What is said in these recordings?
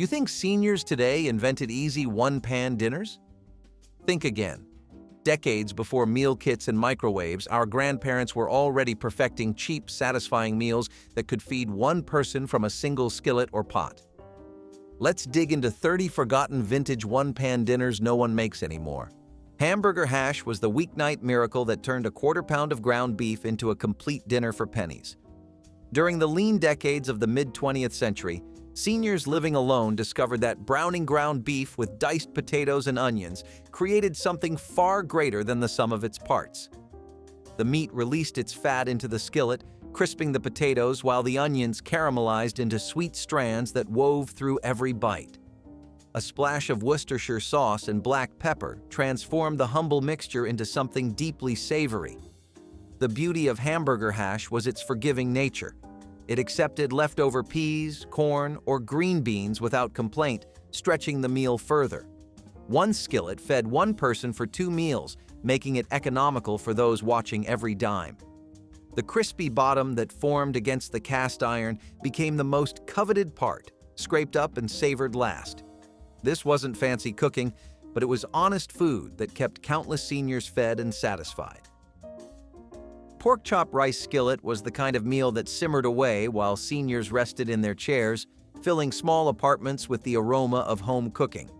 You think seniors today invented easy one-pan dinners? Think again. Decades before meal kits and microwaves, our grandparents were already perfecting cheap, satisfying meals that could feed one person from a single skillet or pot. Let's dig into 30 forgotten vintage one-pan dinners no one makes anymore. Hamburger hash was the weeknight miracle that turned a quarter-pound of ground beef into a complete dinner for pennies. During the lean decades of the mid-20th century, seniors living alone discovered that browning ground beef with diced potatoes and onions created something far greater than the sum of its parts. The meat released its fat into the skillet, crisping the potatoes while the onions caramelized into sweet strands that wove through every bite. A splash of Worcestershire sauce and black pepper transformed the humble mixture into something deeply savory. The beauty of hamburger hash was its forgiving nature. It accepted leftover peas, corn, or green beans without complaint, stretching the meal further. One skillet fed one person for 2 meals, making it economical for those watching every dime. The crispy bottom that formed against the cast iron became the most coveted part, scraped up and savored last. This wasn't fancy cooking, but it was honest food that kept countless seniors fed and satisfied. Pork chop rice skillet was the kind of meal that simmered away while seniors rested in their chairs, filling small apartments with the aroma of home cooking.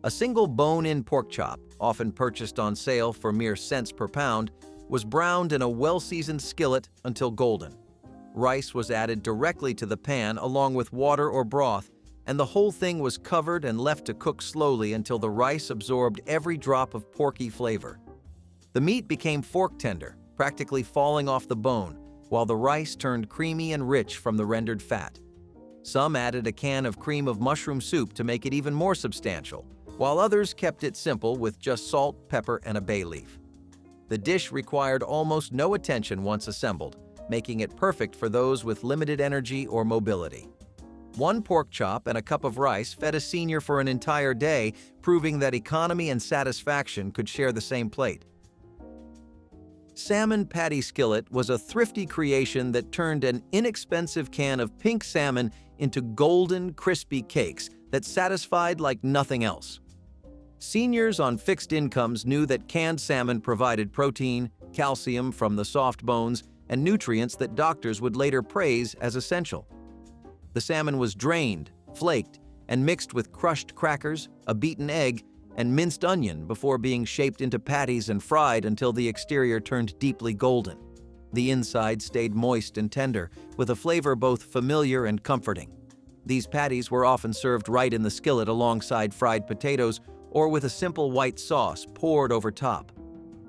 A single bone-in pork chop, often purchased on sale for mere cents per pound, was browned in a well-seasoned skillet until golden. Rice was added directly to the pan along with water or broth, and the whole thing was covered and left to cook slowly until the rice absorbed every drop of porky flavor. The meat became fork tender, practically falling off the bone, while the rice turned creamy and rich from the rendered fat. Some added a can of cream of mushroom soup to make it even more substantial, while others kept it simple with just salt, pepper, and a bay leaf. The dish required almost no attention once assembled, making it perfect for those with limited energy or mobility. One pork chop and a cup of rice fed a senior for an entire day, proving that economy and satisfaction could share the same plate. Salmon patty skillet was a thrifty creation that turned an inexpensive can of pink salmon into golden, crispy cakes that satisfied like nothing else. Seniors on fixed incomes knew that canned salmon provided protein, calcium from the soft bones, and nutrients that doctors would later praise as essential. The salmon was drained, flaked, and mixed with crushed crackers, a beaten egg, and minced onion before being shaped into patties and fried until the exterior turned deeply golden. The inside stayed moist and tender, with a flavor both familiar and comforting. These patties were often served right in the skillet alongside fried potatoes or with a simple white sauce poured over top.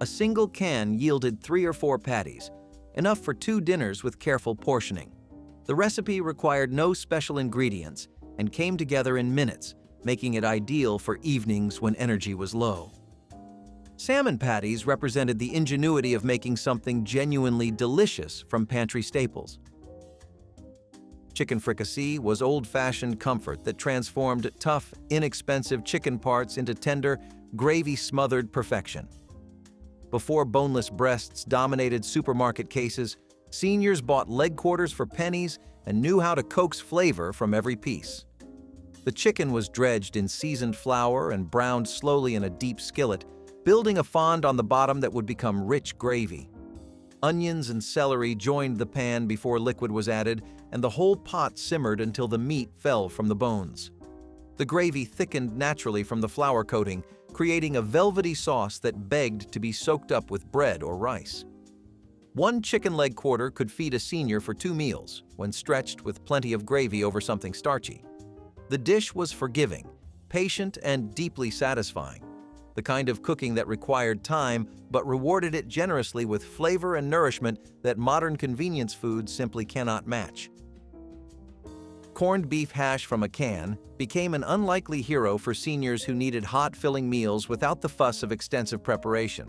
A single can yielded 3 or 4 patties, enough for 2 dinners with careful portioning. The recipe required no special ingredients and came together in minutes, making it ideal for evenings when energy was low. Salmon patties represented the ingenuity of making something genuinely delicious from pantry staples. Chicken fricassee was old-fashioned comfort that transformed tough, inexpensive chicken parts into tender, gravy-smothered perfection. Before boneless breasts dominated supermarket cases, seniors bought leg quarters for pennies and knew how to coax flavor from every piece. The chicken was dredged in seasoned flour and browned slowly in a deep skillet, building a fond on the bottom that would become rich gravy. Onions and celery joined the pan before liquid was added, and the whole pot simmered until the meat fell from the bones. The gravy thickened naturally from the flour coating, creating a velvety sauce that begged to be soaked up with bread or rice. One chicken leg quarter could feed a senior for 2 meals, when stretched with plenty of gravy over something starchy. The dish was forgiving, patient, and deeply satisfying, the kind of cooking that required time but rewarded it generously with flavor and nourishment that modern convenience foods simply cannot match. Corned beef hash from a can became an unlikely hero for seniors who needed hot, filling meals without the fuss of extensive preparation.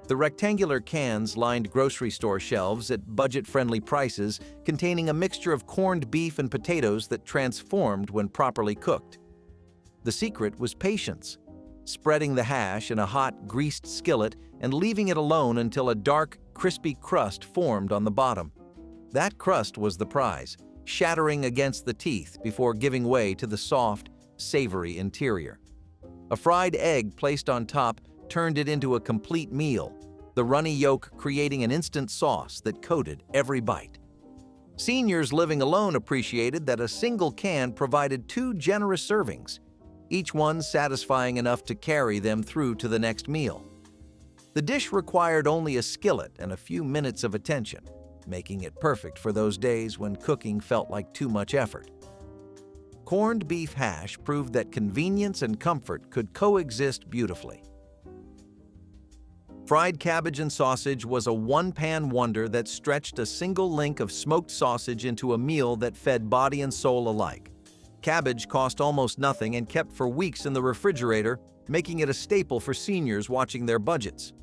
The rectangular cans lined grocery store shelves at budget-friendly prices, containing a mixture of corned beef and potatoes that transformed when properly cooked. The secret was patience, spreading the hash in a hot, greased skillet and leaving it alone until a dark, crispy crust formed on the bottom. That crust was the prize, shattering against the teeth before giving way to the soft, savory interior. A fried egg placed on top turned it into a complete meal, the runny yolk creating an instant sauce that coated every bite. Seniors living alone appreciated that a single can provided 2 generous servings, each one satisfying enough to carry them through to the next meal. The dish required only a skillet and a few minutes of attention, making it perfect for those days when cooking felt like too much effort. Corned beef hash proved that convenience and comfort could coexist beautifully. Fried cabbage and sausage was a one-pan wonder that stretched a single link of smoked sausage into a meal that fed body and soul alike. Cabbage cost almost nothing and kept for weeks in the refrigerator, making it a staple for seniors watching their budgets.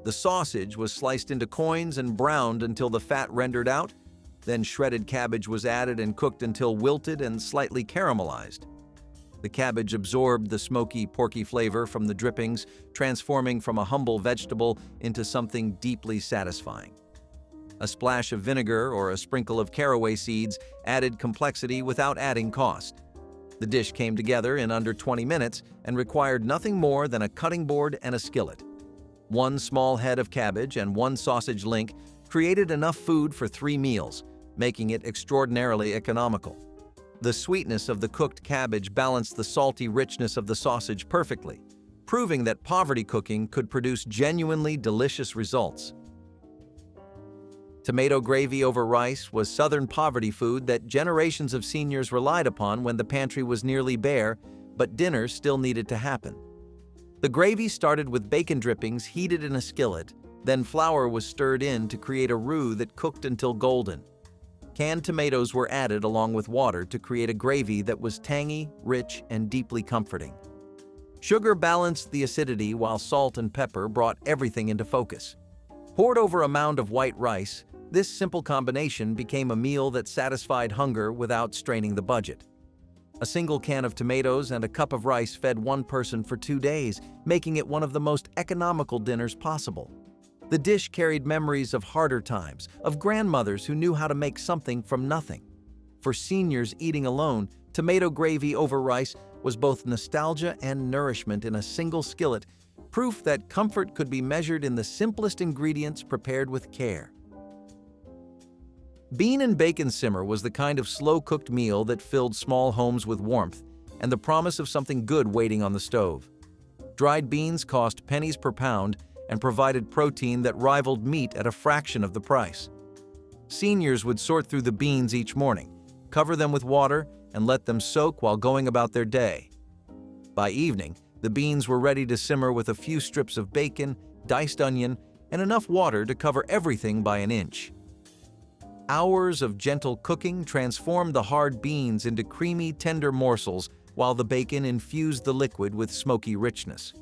The sausage was sliced into coins and browned until the fat rendered out. Then shredded cabbage was added and cooked until wilted and slightly caramelized. The cabbage absorbed the smoky, porky flavor from the drippings, transforming from a humble vegetable into something deeply satisfying. A splash of vinegar or a sprinkle of caraway seeds added complexity without adding cost. The dish came together in under 20 minutes and required nothing more than a cutting board and a skillet. 1 small head of cabbage and 1 sausage link created enough food for 3 meals, making it extraordinarily economical. The sweetness of the cooked cabbage balanced the salty richness of the sausage perfectly, proving that poverty cooking could produce genuinely delicious results. Tomato gravy over rice was Southern poverty food that generations of seniors relied upon when the pantry was nearly bare, but dinner still needed to happen. The gravy started with bacon drippings heated in a skillet, then flour was stirred in to create a roux that cooked until golden. Canned tomatoes were added along with water to create a gravy that was tangy, rich, and deeply comforting. Sugar balanced the acidity while salt and pepper brought everything into focus. Poured over a mound of white rice, this simple combination became a meal that satisfied hunger without straining the budget. A single can of tomatoes and a cup of rice fed 1 person for 2 days, making it one of the most economical dinners possible. The dish carried memories of harder times, of grandmothers who knew how to make something from nothing. For seniors eating alone, tomato gravy over rice was both nostalgia and nourishment in a single skillet, proof that comfort could be measured in the simplest ingredients prepared with care. Bean and bacon simmer was the kind of slow-cooked meal that filled small homes with warmth and the promise of something good waiting on the stove. Dried beans cost pennies per pound and provided protein that rivaled meat at a fraction of the price. Seniors would sort through the beans each morning, cover them with water, and let them soak while going about their day. By evening, the beans were ready to simmer with a few strips of bacon, diced onion, and enough water to cover everything by an inch. Hours of gentle cooking transformed the hard beans into creamy, tender morsels while the bacon infused the liquid with smoky richness.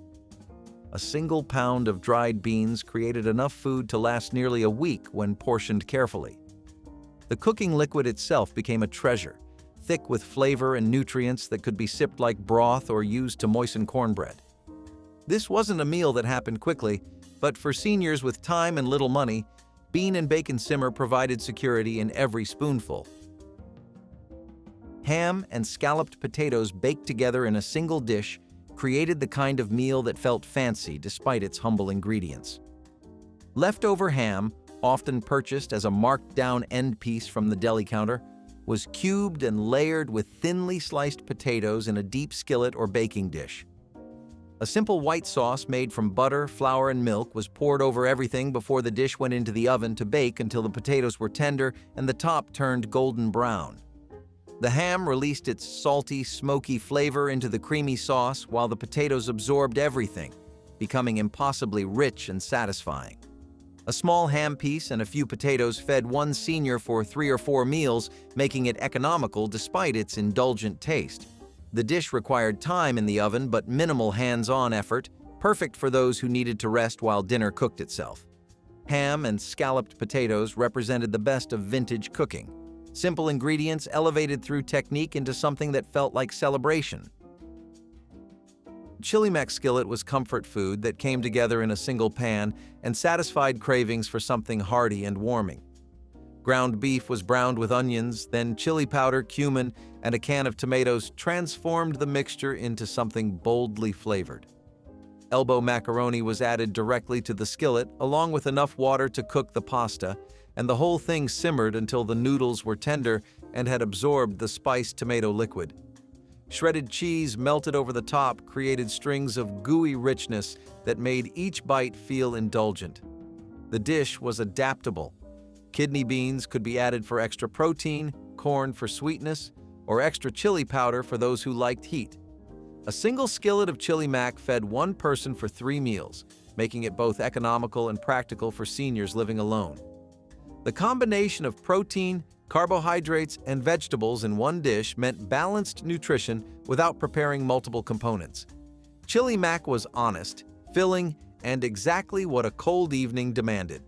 A single pound of dried beans created enough food to last nearly a week when portioned carefully. The cooking liquid itself became a treasure, thick with flavor and nutrients that could be sipped like broth or used to moisten cornbread. This wasn't a meal that happened quickly, but for seniors with time and little money, bean and bacon simmer provided security in every spoonful. Ham and scalloped potatoes baked together in a single dish created the kind of meal that felt fancy despite its humble ingredients. Leftover ham, often purchased as a marked-down end piece from the deli counter, was cubed and layered with thinly sliced potatoes in a deep skillet or baking dish. A simple white sauce made from butter, flour, and milk was poured over everything before the dish went into the oven to bake until the potatoes were tender and the top turned golden brown. The ham released its salty, smoky flavor into the creamy sauce while the potatoes absorbed everything, becoming impossibly rich and satisfying. A small ham piece and a few potatoes fed 1 senior for 3 or 4 meals, making it economical despite its indulgent taste. The dish required time in the oven but minimal hands-on effort, perfect for those who needed to rest while dinner cooked itself. Ham and scalloped potatoes represented the best of vintage cooking. Simple ingredients elevated through technique into something that felt like celebration. Chili Mac skillet was comfort food that came together in a single pan and satisfied cravings for something hearty and warming. Ground beef was browned with onions, then chili powder, cumin, and a can of tomatoes transformed the mixture into something boldly flavored. Elbow macaroni was added directly to the skillet, along with enough water to cook the pasta, and the whole thing simmered until the noodles were tender and had absorbed the spiced tomato liquid. Shredded cheese melted over the top created strings of gooey richness that made each bite feel indulgent. The dish was adaptable. Kidney beans could be added for extra protein, corn for sweetness, or extra chili powder for those who liked heat. A single skillet of chili mac fed one person for 3 meals, making it both economical and practical for seniors living alone. The combination of protein, carbohydrates, and vegetables in one dish meant balanced nutrition without preparing multiple components. Chili mac was honest, filling, and exactly what a cold evening demanded.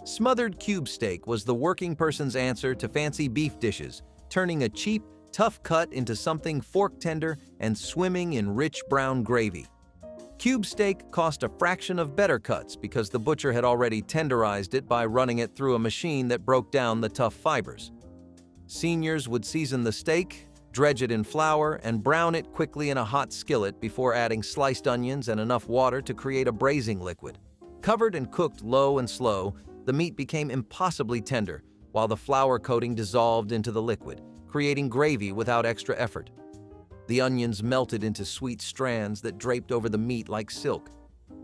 Smothered cube steak was the working person's answer to fancy beef dishes, turning a cheap, tough cut into something fork-tender and swimming in rich brown gravy. Cube steak cost a fraction of better cuts because the butcher had already tenderized it by running it through a machine that broke down the tough fibers. Seniors would season the steak, dredge it in flour, and brown it quickly in a hot skillet before adding sliced onions and enough water to create a braising liquid. Covered and cooked low and slow, the meat became impossibly tender, while the flour coating dissolved into the liquid, creating gravy without extra effort. The onions melted into sweet strands that draped over the meat like silk.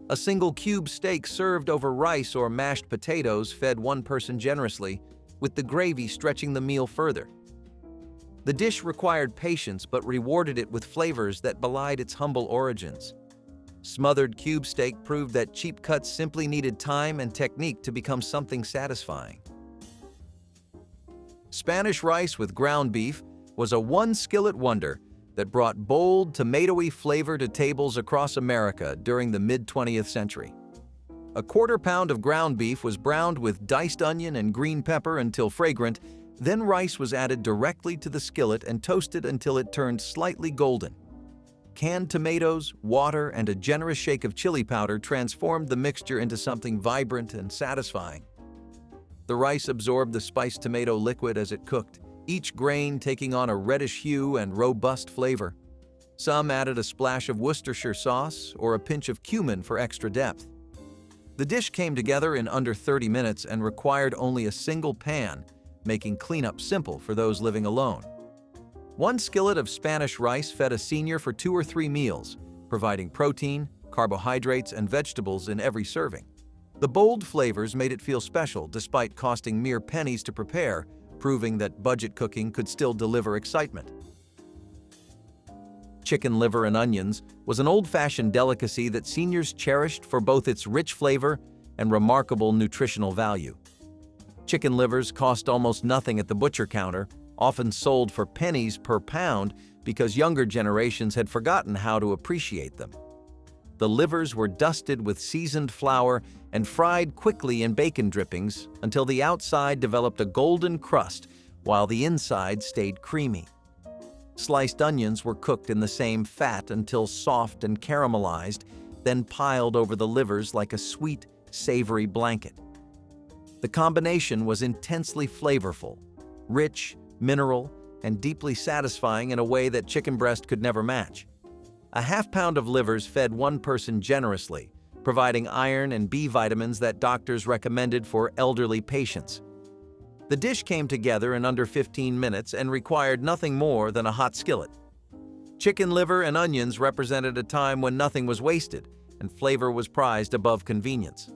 A single cube steak served over rice or mashed potatoes fed one person generously, with the gravy stretching the meal further. The dish required patience but rewarded it with flavors that belied its humble origins. Smothered cube steak proved that cheap cuts simply needed time and technique to become something satisfying. Spanish rice with ground beef was a one-skillet wonder that brought bold, tomatoey flavor to tables across America during the mid-20th century. A quarter-pound of ground beef was browned with diced onion and green pepper until fragrant, then rice was added directly to the skillet and toasted until it turned slightly golden. Canned tomatoes, water, and a generous shake of chili powder transformed the mixture into something vibrant and satisfying. The rice absorbed the spiced tomato liquid as it cooked, each grain taking on a reddish hue and robust flavor. Some added a splash of Worcestershire sauce or a pinch of cumin for extra depth. The dish came together in under 30 minutes and required only a single pan, making cleanup simple for those living alone. One skillet of Spanish rice fed a senior for 2 or 3 meals, providing protein, carbohydrates, and vegetables in every serving. The bold flavors made it feel special despite costing mere pennies to prepare, proving that budget cooking could still deliver excitement. Chicken liver and onions was an old-fashioned delicacy that seniors cherished for both its rich flavor and remarkable nutritional value. Chicken livers cost almost nothing at the butcher counter, often sold for pennies per pound because younger generations had forgotten how to appreciate them. The livers were dusted with seasoned flour and fried quickly in bacon drippings until the outside developed a golden crust while the inside stayed creamy. Sliced onions were cooked in the same fat until soft and caramelized, then piled over the livers like a sweet, savory blanket. The combination was intensely flavorful, rich, mineral, and deeply satisfying in a way that chicken breast could never match. A half-pound of livers fed one person generously, providing iron and B vitamins that doctors recommended for elderly patients. The dish came together in under 15 minutes and required nothing more than a hot skillet. Chicken liver and onions represented a time when nothing was wasted and flavor was prized above convenience.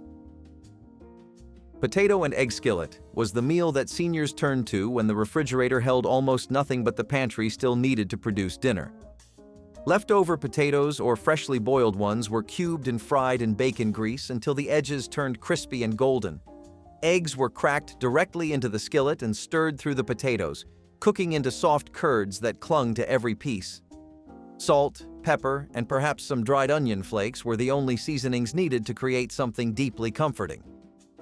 Potato and egg skillet was the meal that seniors turned to when the refrigerator held almost nothing but the pantry still needed to produce dinner. Leftover potatoes or freshly boiled ones were cubed and fried in bacon grease until the edges turned crispy and golden. Eggs were cracked directly into the skillet and stirred through the potatoes, cooking into soft curds that clung to every piece. Salt, pepper, and perhaps some dried onion flakes were the only seasonings needed to create something deeply comforting.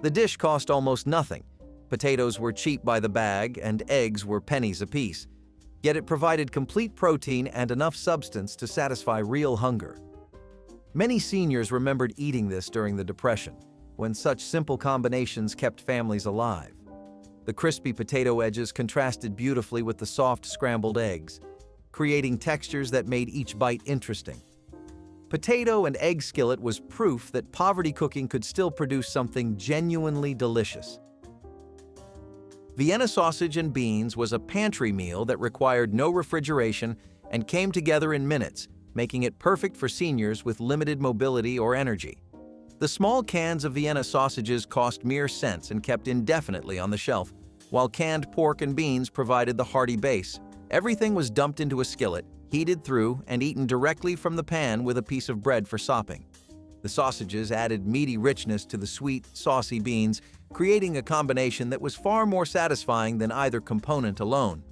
The dish cost almost nothing. Potatoes were cheap by the bag and eggs were pennies apiece. Yet it provided complete protein and enough substance to satisfy real hunger. Many seniors remembered eating this during the Depression, when such simple combinations kept families alive. The crispy potato edges contrasted beautifully with the soft scrambled eggs, creating textures that made each bite interesting. Potato and egg skillet was proof that poverty cooking could still produce something genuinely delicious. Vienna sausage and beans was a pantry meal that required no refrigeration and came together in minutes, making it perfect for seniors with limited mobility or energy. The small cans of Vienna sausages cost mere cents and kept indefinitely on the shelf, while canned pork and beans provided the hearty base. Everything was dumped into a skillet, heated through, and eaten directly from the pan with a piece of bread for sopping. The sausages added meaty richness to the sweet, saucy beans, creating a combination that was far more satisfying than either component alone.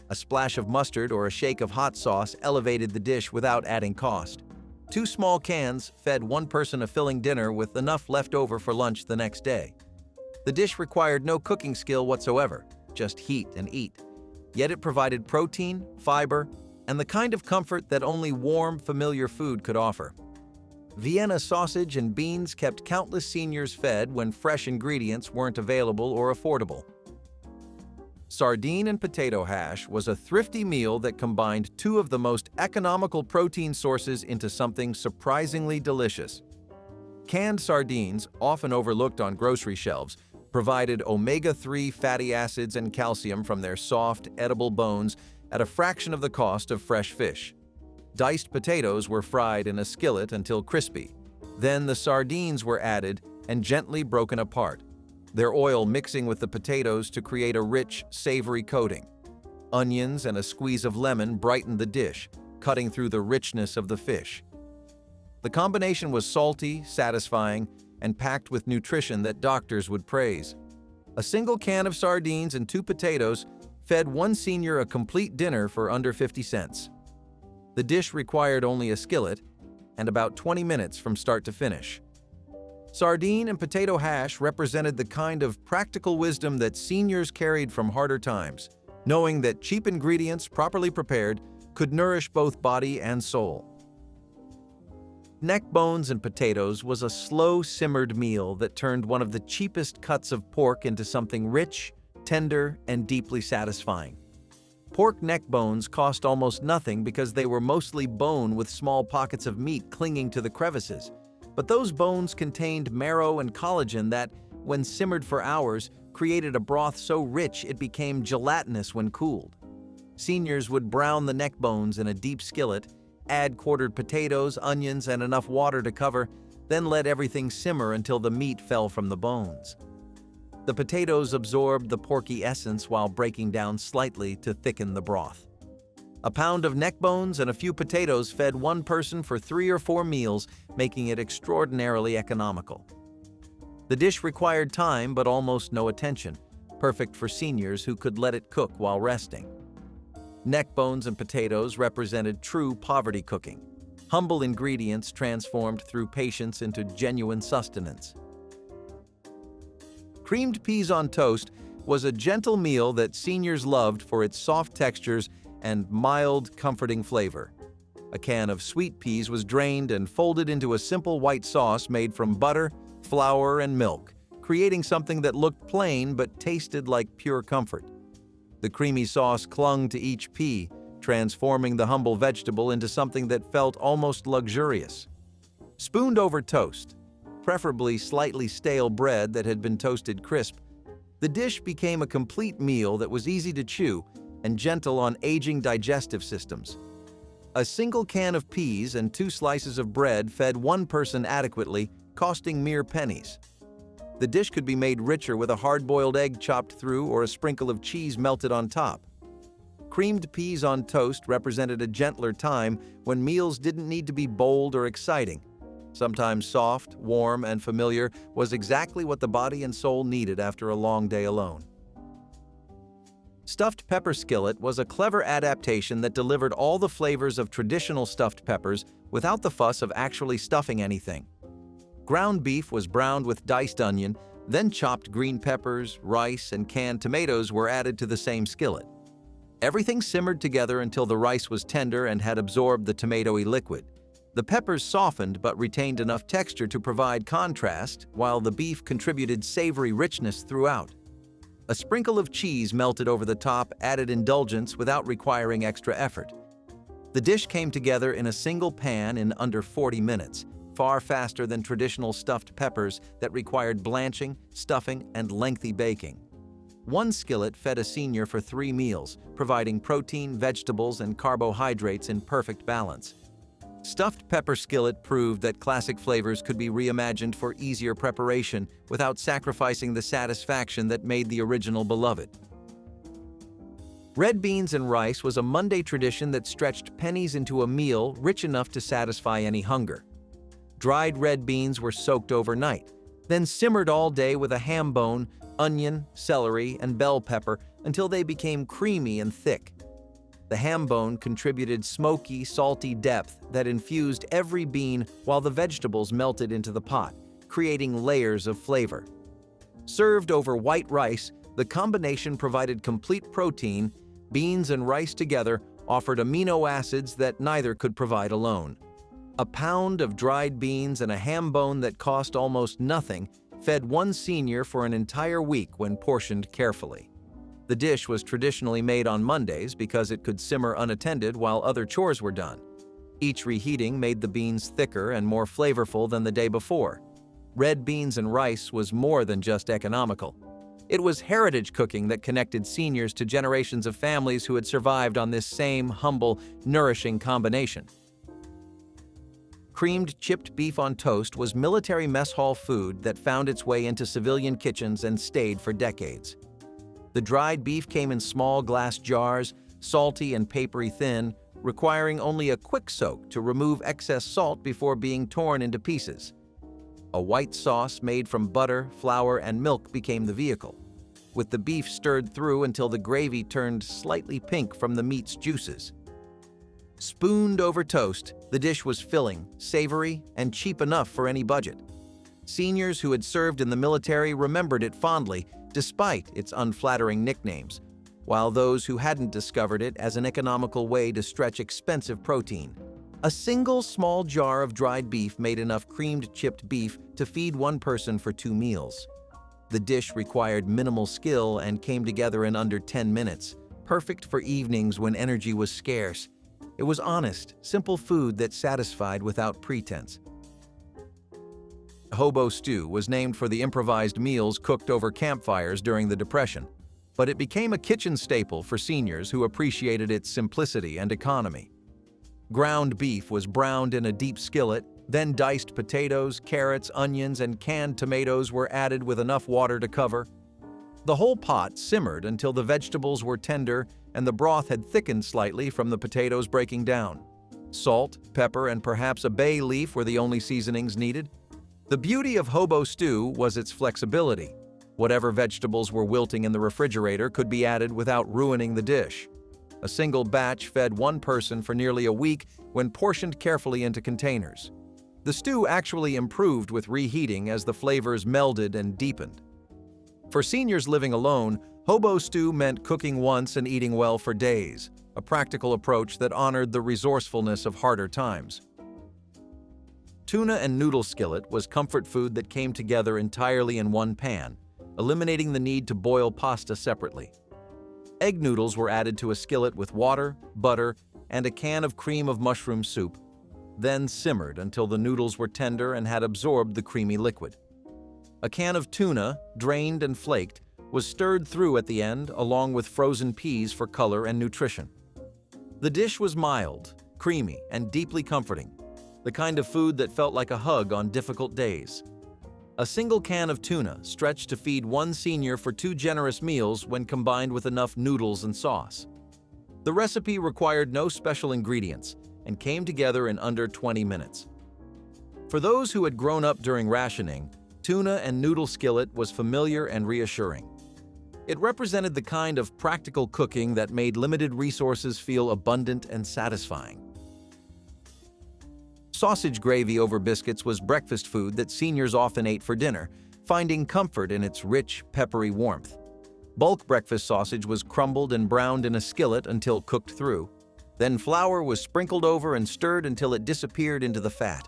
A splash of mustard or a shake of hot sauce elevated the dish without adding cost. 2 small cans fed one person a filling dinner with enough left over for lunch the next day. The dish required no cooking skill whatsoever, just heat and eat. Yet it provided protein, fiber, and the kind of comfort that only warm, familiar food could offer. Vienna sausage and beans kept countless seniors fed when fresh ingredients weren't available or affordable. Sardine and potato hash was a thrifty meal that combined 2 of the most economical protein sources into something surprisingly delicious. Canned sardines, often overlooked on grocery shelves, provided omega-3 fatty acids and calcium from their soft, edible bones at a fraction of the cost of fresh fish. Diced potatoes were fried in a skillet until crispy. Then the sardines were added and gently broken apart, their oil mixing with the potatoes to create a rich, savory coating. Onions and a squeeze of lemon brightened the dish, cutting through the richness of the fish. The combination was salty, satisfying, and packed with nutrition that doctors would praise. A single can of sardines and 2 potatoes fed one senior a complete dinner for under 50 cents. The dish required only a skillet and about 20 minutes from start to finish. Sardine and potato hash represented the kind of practical wisdom that seniors carried from harder times, knowing that cheap ingredients properly prepared could nourish both body and soul. Neckbones and potatoes was a slow-simmered meal that turned one of the cheapest cuts of pork into something rich, tender, and deeply satisfying. Pork neckbones cost almost nothing because they were mostly bone with small pockets of meat clinging to the crevices. But those bones contained marrow and collagen that, when simmered for hours, created a broth so rich it became gelatinous when cooled. Seniors would brown the neckbones in a deep skillet, add quartered potatoes, onions, and enough water to cover, then let everything simmer until the meat fell from the bones. The potatoes absorbed the porky essence while breaking down slightly to thicken the broth. A pound of neckbones and a few potatoes fed one person for 3 or 4 meals, making it extraordinarily economical. The dish required time but almost no attention, perfect for seniors who could let it cook while resting. Neckbones and potatoes represented true poverty cooking, humble ingredients transformed through patience into genuine sustenance. Creamed peas on toast was a gentle meal that seniors loved for its soft textures and mild, comforting flavor. A can of sweet peas was drained and folded into a simple white sauce made from butter, flour, and milk, creating something that looked plain but tasted like pure comfort. The creamy sauce clung to each pea, transforming the humble vegetable into something that felt almost luxurious. Spooned over toast, preferably slightly stale bread that had been toasted crisp, the dish became a complete meal that was easy to chew and gentle on aging digestive systems. A single can of peas and 2 slices of bread fed one person adequately, costing mere pennies. The dish could be made richer with a hard-boiled egg chopped through or a sprinkle of cheese melted on top. Creamed peas on toast represented a gentler time when meals didn't need to be bold or exciting. Sometimes soft, warm, and familiar was exactly what the body and soul needed after a long day alone. Stuffed pepper skillet was a clever adaptation that delivered all the flavors of traditional stuffed peppers without the fuss of actually stuffing anything. Ground beef was browned with diced onion, then chopped green peppers, rice, and canned tomatoes were added to the same skillet. Everything simmered together until the rice was tender and had absorbed the tomatoey liquid. The peppers softened but retained enough texture to provide contrast, while the beef contributed savory richness throughout. A sprinkle of cheese melted over the top added indulgence without requiring extra effort. The dish came together in a single pan in under 40 minutes, far faster than traditional stuffed peppers that required blanching, stuffing, and lengthy baking. One skillet fed a senior for 3 meals, providing protein, vegetables, and carbohydrates in perfect balance. Stuffed pepper skillet proved that classic flavors could be reimagined for easier preparation without sacrificing the satisfaction that made the original beloved. Red beans and rice was a Monday tradition that stretched pennies into a meal rich enough to satisfy any hunger. Dried red beans were soaked overnight, then simmered all day with a ham bone, onion, celery, and bell pepper until they became creamy and thick. The ham bone contributed smoky, salty depth that infused every bean while the vegetables melted into the pot, creating layers of flavor. Served over white rice, the combination provided complete protein. Beans and rice together offered amino acids that neither could provide alone. A pound of dried beans and a ham bone that cost almost nothing fed one senior for an entire week when portioned carefully. The dish was traditionally made on Mondays because it could simmer unattended while other chores were done. Each reheating made the beans thicker and more flavorful than the day before. Red beans and rice was more than just economical. It was heritage cooking that connected seniors to generations of families who had survived on this same humble, nourishing combination. Creamed chipped beef on toast was military mess hall food that found its way into civilian kitchens and stayed for decades. The dried beef came in small glass jars, salty and papery thin, requiring only a quick soak to remove excess salt before being torn into pieces. A white sauce made from butter, flour, and milk became the vehicle, with the beef stirred through until the gravy turned slightly pink from the meat's juices. Spooned over toast, the dish was filling, savory, and cheap enough for any budget. Seniors who had served in the military remembered it fondly, despite its unflattering nicknames, while those who hadn't discovered it as an economical way to stretch expensive protein. A single small jar of dried beef made enough creamed chipped beef to feed one person for 2 meals. The dish required minimal skill and came together in under 10 minutes, perfect for evenings when energy was scarce. It was honest, simple food that satisfied without pretense. Hobo stew was named for the improvised meals cooked over campfires during the Depression, but it became a kitchen staple for seniors who appreciated its simplicity and economy. Ground beef was browned in a deep skillet, then diced potatoes, carrots, onions, and canned tomatoes were added with enough water to cover. The whole pot simmered until the vegetables were tender and the broth had thickened slightly from the potatoes breaking down. Salt, pepper, and perhaps a bay leaf were the only seasonings needed. The beauty of hobo stew was its flexibility. Whatever vegetables were wilting in the refrigerator could be added without ruining the dish. A single batch fed one person for nearly a week when portioned carefully into containers. The stew actually improved with reheating as the flavors melded and deepened. For seniors living alone, hobo stew meant cooking once and eating well for days, a practical approach that honored the resourcefulness of harder times. Tuna and noodle skillet was comfort food that came together entirely in one pan, eliminating the need to boil pasta separately. Egg noodles were added to a skillet with water, butter, and a can of cream of mushroom soup, then simmered until the noodles were tender and had absorbed the creamy liquid. A can of tuna, drained and flaked, was stirred through at the end along with frozen peas for color and nutrition. The dish was mild, creamy, and deeply comforting, the kind of food that felt like a hug on difficult days. A single can of tuna stretched to feed one senior for 2 generous meals when combined with enough noodles and sauce. The recipe required no special ingredients and came together in under 20 minutes. For those who had grown up during rationing, tuna and noodle skillet was familiar and reassuring. It represented the kind of practical cooking that made limited resources feel abundant and satisfying. Sausage gravy over biscuits was breakfast food that seniors often ate for dinner, finding comfort in its rich, peppery warmth. Bulk breakfast sausage was crumbled and browned in a skillet until cooked through. Then flour was sprinkled over and stirred until it disappeared into the fat.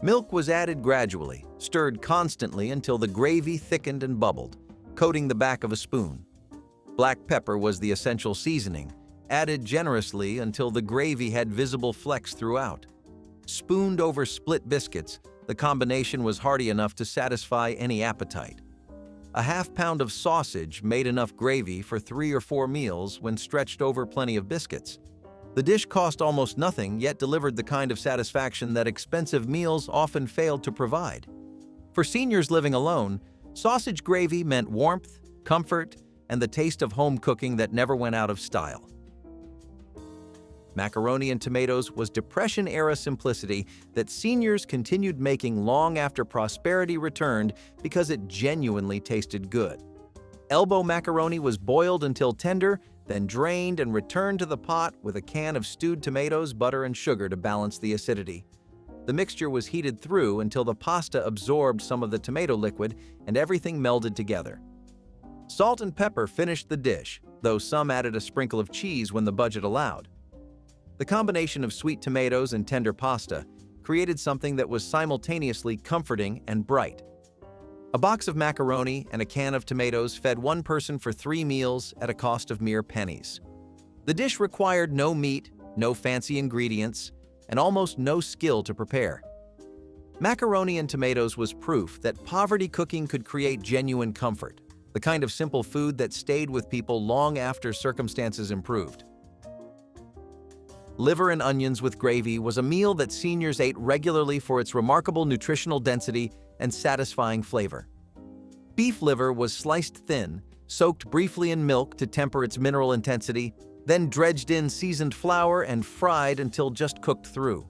Milk was added gradually, stirred constantly until the gravy thickened and bubbled. coating the back of a spoon. Black pepper was the essential seasoning, added generously until the gravy had visible flecks throughout. Spooned over split biscuits, the combination was hearty enough to satisfy any appetite. A half-pound of sausage made enough gravy for 3 or 4 meals when stretched over plenty of biscuits. The dish cost almost nothing, yet delivered the kind of satisfaction that expensive meals often failed to provide. For seniors living alone, sausage gravy meant warmth, comfort, and the taste of home cooking that never went out of style. Macaroni and tomatoes was Depression-era simplicity that seniors continued making long after prosperity returned because it genuinely tasted good. Elbow macaroni was boiled until tender, then drained and returned to the pot with a can of stewed tomatoes, butter, and sugar to balance the acidity. The mixture was heated through until the pasta absorbed some of the tomato liquid and everything melded together. Salt and pepper finished the dish, though some added a sprinkle of cheese when the budget allowed. The combination of sweet tomatoes and tender pasta created something that was simultaneously comforting and bright. A box of macaroni and a can of tomatoes fed one person for 3 meals at a cost of mere pennies. The dish required no meat, no fancy ingredients, and almost no skill to prepare. Macaroni and tomatoes was proof that poverty cooking could create genuine comfort, the kind of simple food that stayed with people long after circumstances improved. Liver and onions with gravy was a meal that seniors ate regularly for its remarkable nutritional density and satisfying flavor. Beef liver was sliced thin, soaked briefly in milk to temper its mineral intensity, then dredged in seasoned flour and fried until just cooked through.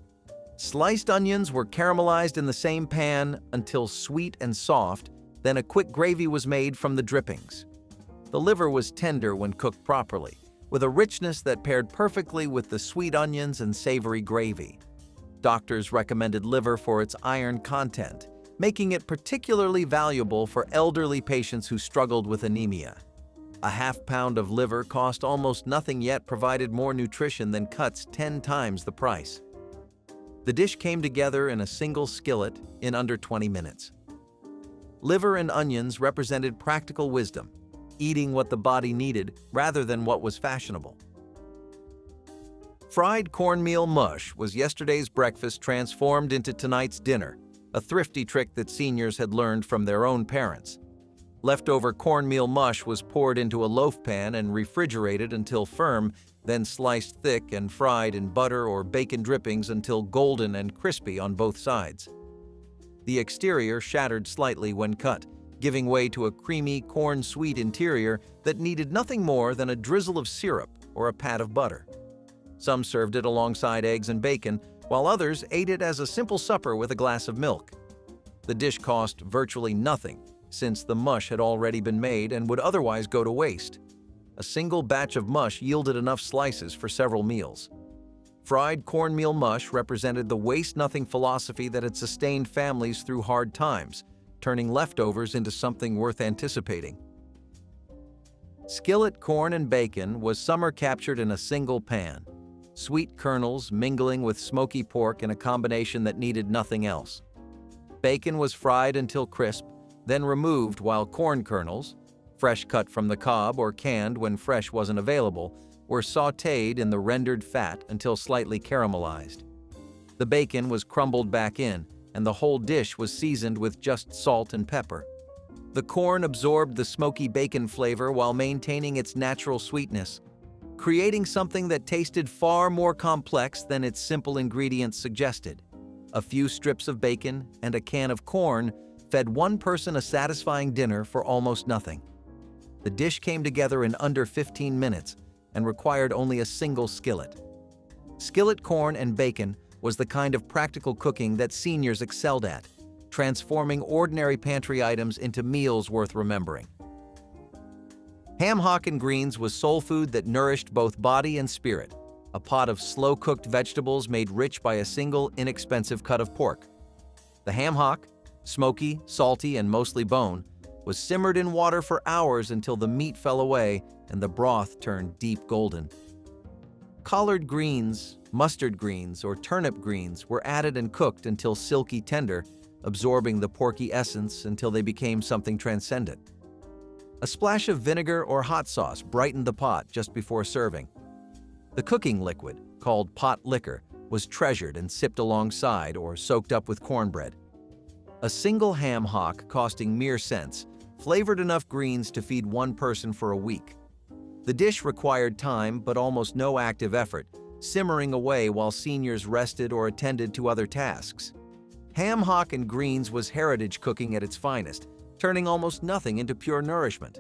Sliced onions were caramelized in the same pan until sweet and soft, then a quick gravy was made from the drippings. The liver was tender when cooked properly, with a richness that paired perfectly with the sweet onions and savory gravy. Doctors recommended liver for its iron content, making it particularly valuable for elderly patients who struggled with anemia. A half-pound of liver cost almost nothing yet provided more nutrition than cuts 10 times the price. The dish came together in a single skillet in under 20 minutes. Liver and onions represented practical wisdom, eating what the body needed rather than what was fashionable. Fried cornmeal mush was yesterday's breakfast transformed into tonight's dinner, a thrifty trick that seniors had learned from their own parents. Leftover cornmeal mush was poured into a loaf pan and refrigerated until firm, then sliced thick and fried in butter or bacon drippings until golden and crispy on both sides. The exterior shattered slightly when cut, giving way to a creamy, corn-sweet interior that needed nothing more than a drizzle of syrup or a pat of butter. Some served it alongside eggs and bacon, while others ate it as a simple supper with a glass of milk. The dish cost virtually nothing, since the mush had already been made and would otherwise go to waste. A single batch of mush yielded enough slices for several meals. Fried cornmeal mush represented the waste-nothing philosophy that had sustained families through hard times, turning leftovers into something worth anticipating. Skillet corn and bacon was summer captured in a single pan, sweet kernels mingling with smoky pork in a combination that needed nothing else. Bacon was fried until crisp, then removed while corn kernels, fresh cut from the cob or canned when fresh wasn't available, were sautéed in the rendered fat until slightly caramelized. The bacon was crumbled back in, and the whole dish was seasoned with just salt and pepper. The corn absorbed the smoky bacon flavor while maintaining its natural sweetness, creating something that tasted far more complex than its simple ingredients suggested. A few strips of bacon and a can of corn fed one person a satisfying dinner for almost nothing. The dish came together in under 15 minutes and required only a single skillet. Skillet corn and bacon was the kind of practical cooking that seniors excelled at, transforming ordinary pantry items into meals worth remembering. Ham, hock, and greens was soul food that nourished both body and spirit, a pot of slow-cooked vegetables made rich by a single, inexpensive cut of pork. The ham hock, smoky, salty, and mostly bone, was simmered in water for hours until the meat fell away and the broth turned deep golden. Collard greens, mustard greens, or turnip greens were added and cooked until silky tender, absorbing the porky essence until they became something transcendent. A splash of vinegar or hot sauce brightened the pot just before serving. The cooking liquid, called pot liquor, was treasured and sipped alongside or soaked up with cornbread. A single ham hock costing mere cents, flavored enough greens to feed one person for a week. The dish required time but almost no active effort, simmering away while seniors rested or attended to other tasks. Ham hock and greens was heritage cooking at its finest, turning almost nothing into pure nourishment.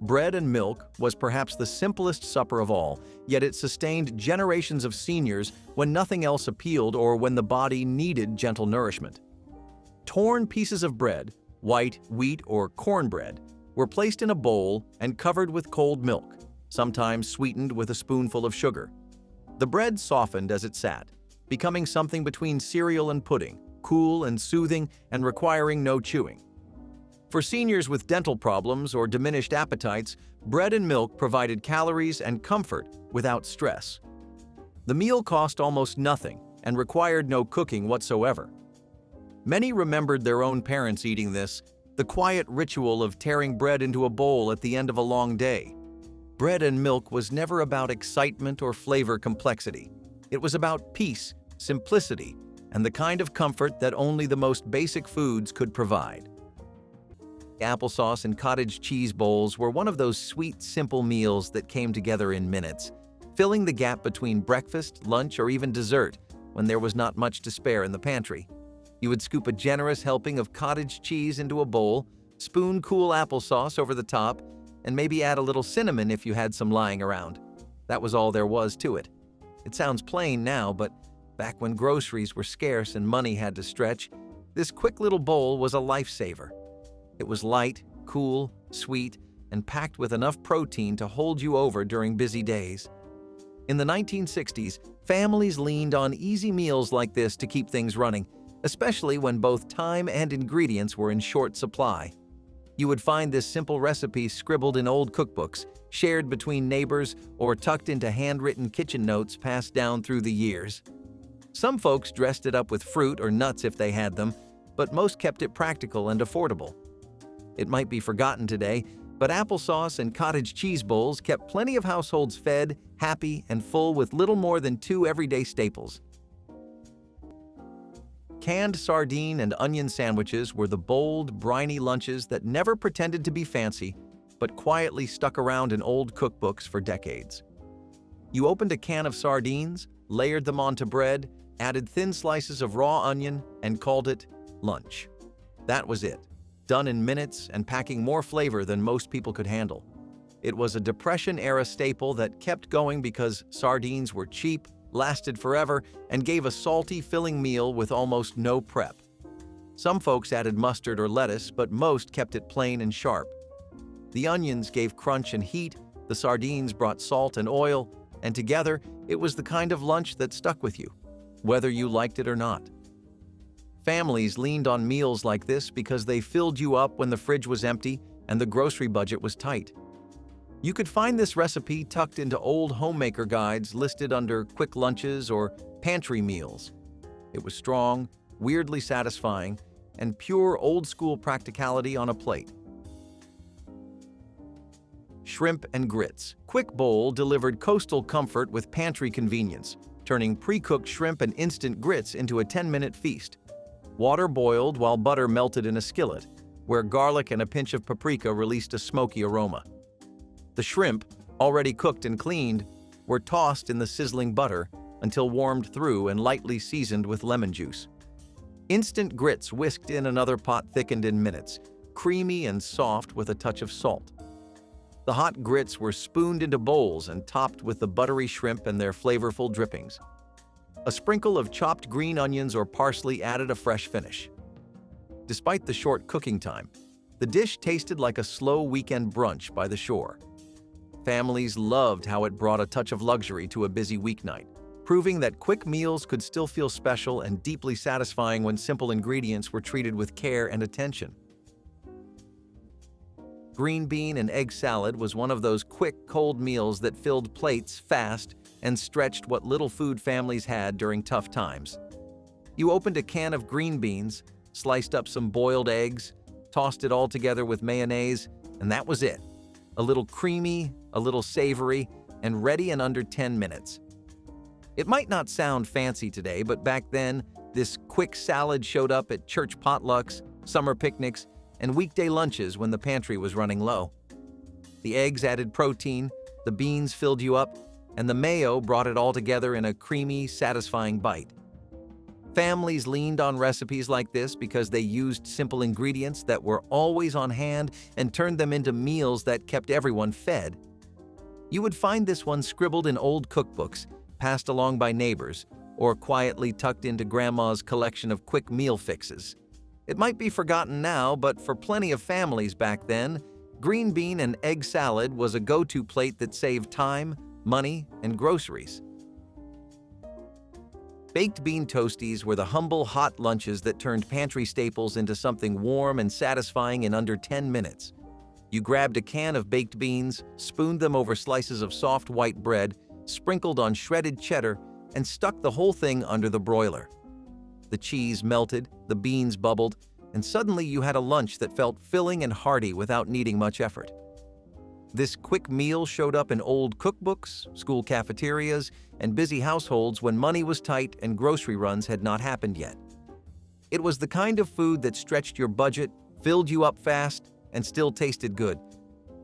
Bread and milk was perhaps the simplest supper of all, yet it sustained generations of seniors when nothing else appealed or when the body needed gentle nourishment. Torn pieces of bread, white, wheat, or cornbread, were placed in a bowl and covered with cold milk, sometimes sweetened with a spoonful of sugar. The bread softened as it sat, becoming something between cereal and pudding, cool and soothing and requiring no chewing. For seniors with dental problems or diminished appetites, bread and milk provided calories and comfort without stress. The meal cost almost nothing and required no cooking whatsoever. Many remembered their own parents eating this, the quiet ritual of tearing bread into a bowl at the end of a long day. Bread and milk was never about excitement or flavor complexity. It was about peace, simplicity, and the kind of comfort that only the most basic foods could provide. Applesauce and cottage cheese bowls were one of those sweet, simple meals that came together in minutes, filling the gap between breakfast, lunch, or even dessert when there was not much to spare in the pantry. You would scoop a generous helping of cottage cheese into a bowl, spoon cool applesauce over the top, and maybe add a little cinnamon if you had some lying around. That was all there was to it. It sounds plain now, but back when groceries were scarce and money had to stretch, this quick little bowl was a lifesaver. It was light, cool, sweet, and packed with enough protein to hold you over during busy days. In the 1960s, families leaned on easy meals like this to keep things running, especially when both time and ingredients were in short supply. You would find this simple recipe scribbled in old cookbooks, shared between neighbors, or tucked into handwritten kitchen notes passed down through the years. Some folks dressed it up with fruit or nuts if they had them, but most kept it practical and affordable. It might be forgotten today, but applesauce and cottage cheese bowls kept plenty of households fed, happy, and full with little more than 2 everyday staples. Canned sardine and onion sandwiches were the bold, briny lunches that never pretended to be fancy, but quietly stuck around in old cookbooks for decades. You opened a can of sardines, layered them onto bread, added thin slices of raw onion, and called it lunch. That was it, done in minutes and packing more flavor than most people could handle. It was a Depression-era staple that kept going because sardines were cheap, lasted forever, and gave a salty, filling meal with almost no prep. Some folks added mustard or lettuce, but most kept it plain and sharp. The onions gave crunch and heat, the sardines brought salt and oil, and together, it was the kind of lunch that stuck with you, whether you liked it or not. Families leaned on meals like this because they filled you up when the fridge was empty and the grocery budget was tight. You could find this recipe tucked into old homemaker guides listed under quick lunches or pantry meals. It was strong, weirdly satisfying, and pure old-school practicality on a plate. Shrimp and grits. Quick bowl delivered coastal comfort with pantry convenience, turning pre-cooked shrimp and instant grits into a 10-minute feast. Water boiled while butter melted in a skillet, where garlic and a pinch of paprika released a smoky aroma. The shrimp, already cooked and cleaned, were tossed in the sizzling butter until warmed through and lightly seasoned with lemon juice. Instant grits whisked in another pot thickened in minutes, creamy and soft with a touch of salt. The hot grits were spooned into bowls and topped with the buttery shrimp and their flavorful drippings. A sprinkle of chopped green onions or parsley added a fresh finish. Despite the short cooking time, the dish tasted like a slow weekend brunch by the shore. Families loved how it brought a touch of luxury to a busy weeknight, proving that quick meals could still feel special and deeply satisfying when simple ingredients were treated with care and attention. Green bean and egg salad was one of those quick, cold meals that filled plates fast and stretched what little food families had during tough times. You opened a can of green beans, sliced up some boiled eggs, tossed it all together with mayonnaise, And that was it. A little creamy, a little savory, and ready in under 10 minutes. It might not sound fancy today, but back then, this quick salad showed up at church potlucks, summer picnics, and weekday lunches when the pantry was running low. The eggs added protein, the beans filled you up, and the mayo brought it all together in a creamy, satisfying bite. Families leaned on recipes like this because they used simple ingredients that were always on hand and turned them into meals that kept everyone fed. You would find this one scribbled in old cookbooks, passed along by neighbors, or quietly tucked into Grandma's collection of quick meal fixes. It might be forgotten now, but for plenty of families back then, green bean and egg salad was a go-to plate that saved time, money, and groceries. Baked bean toasties were the humble, hot lunches that turned pantry staples into something warm and satisfying in under 10 minutes. You grabbed a can of baked beans, spooned them over slices of soft white bread, sprinkled on shredded cheddar, and stuck the whole thing under the broiler. The cheese melted, the beans bubbled, and suddenly you had a lunch that felt filling and hearty without needing much effort. This quick meal showed up in old cookbooks, school cafeterias, and busy households when money was tight and grocery runs had not happened yet. It was the kind of food that stretched your budget, filled you up fast, and still tasted good,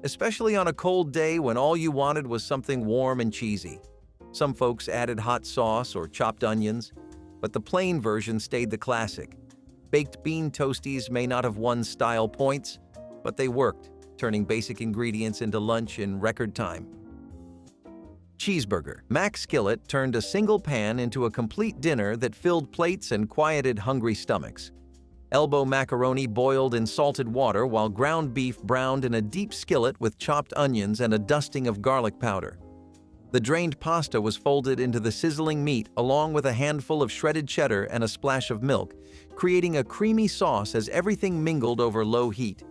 especially on a cold day when all you wanted was something warm and cheesy. Some folks added hot sauce or chopped onions, but the plain version stayed the classic. Baked bean toasties may not have won style points, but they worked, turning basic ingredients into lunch in record time. Cheeseburger. Skillet turned a single pan into a complete dinner that filled plates and quieted hungry stomachs. Elbow macaroni boiled in salted water while ground beef browned in a deep skillet with chopped onions and a dusting of garlic powder. The drained pasta was folded into the sizzling meat along with a handful of shredded cheddar and a splash of milk, creating a creamy sauce as everything mingled over low heat.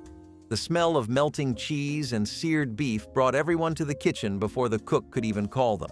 The smell of melting cheese and seared beef brought everyone to the kitchen before the cook could even call them.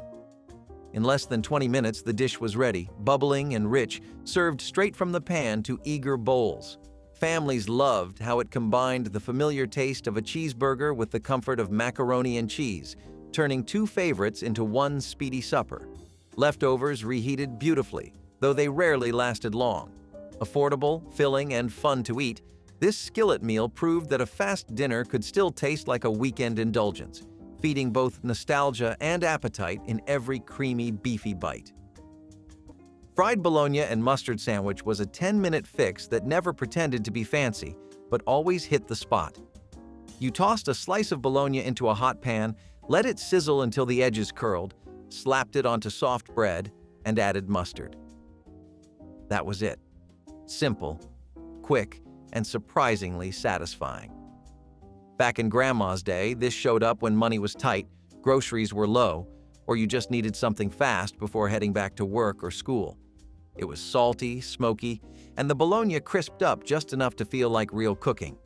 In less than 20 minutes, the dish was ready, bubbling and rich, served straight from the pan to eager bowls. Families loved how it combined the familiar taste of a cheeseburger with the comfort of macaroni and cheese, turning two favorites into one speedy supper. Leftovers reheated beautifully, though they rarely lasted long. Affordable, filling, and fun to eat, this skillet meal proved that a fast dinner could still taste like a weekend indulgence, feeding both nostalgia and appetite in every creamy, beefy bite. Fried bologna and mustard sandwich was a 10-minute fix that never pretended to be fancy, but always hit the spot. You tossed a slice of bologna into a hot pan, let it sizzle until the edges curled, slapped it onto soft bread, and added mustard. That was it. Simple, quick, and surprisingly satisfying. Back in Grandma's day, this showed up when money was tight, groceries were low, or you just needed something fast before heading back to work or school. It was salty, smoky, and the bologna crisped up just enough to feel like real cooking.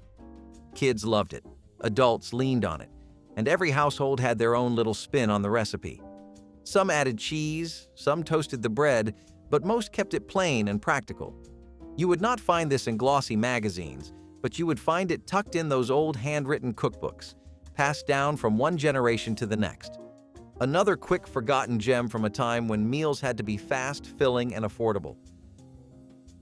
Kids loved it, adults leaned on it, and every household had their own little spin on the recipe. Some added cheese, some toasted the bread, but most kept it plain and practical. You would not find this in glossy magazines, but you would find it tucked in those old handwritten cookbooks, passed down from one generation to the next. Another quick forgotten gem from a time when meals had to be fast, filling, and affordable.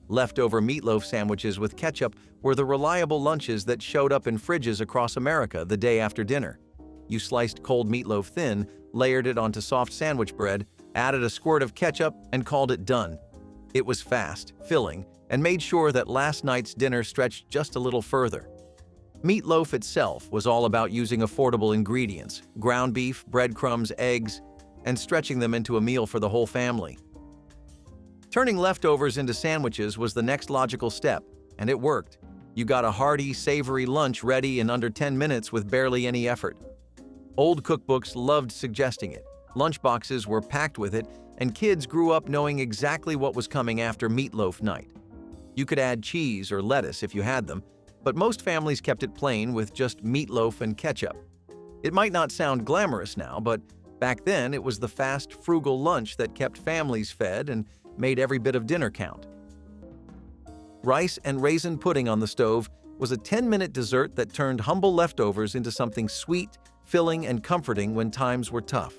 Leftover meatloaf sandwiches with ketchup were the reliable lunches that showed up in fridges across America the day after dinner. You sliced cold meatloaf thin, layered it onto soft sandwich bread, added a squirt of ketchup, and called it done. It was fast, filling, and made sure that last night's dinner stretched just a little further. Meatloaf itself was all about using affordable ingredients, ground beef, breadcrumbs, eggs, and stretching them into a meal for the whole family. Turning leftovers into sandwiches was the next logical step, and it worked. You got a hearty, savory lunch ready in under 10 minutes with barely any effort. Old cookbooks loved suggesting it. Lunchboxes were packed with it, and kids grew up knowing exactly what was coming after meatloaf night. You could add cheese or lettuce if you had them, but most families kept it plain with just meatloaf and ketchup. It might not sound glamorous now, but back then it was the fast, frugal lunch that kept families fed and made every bit of dinner count. Rice and raisin pudding on the stove was a 10-minute dessert that turned humble leftovers into something sweet, filling, and comforting when times were tough.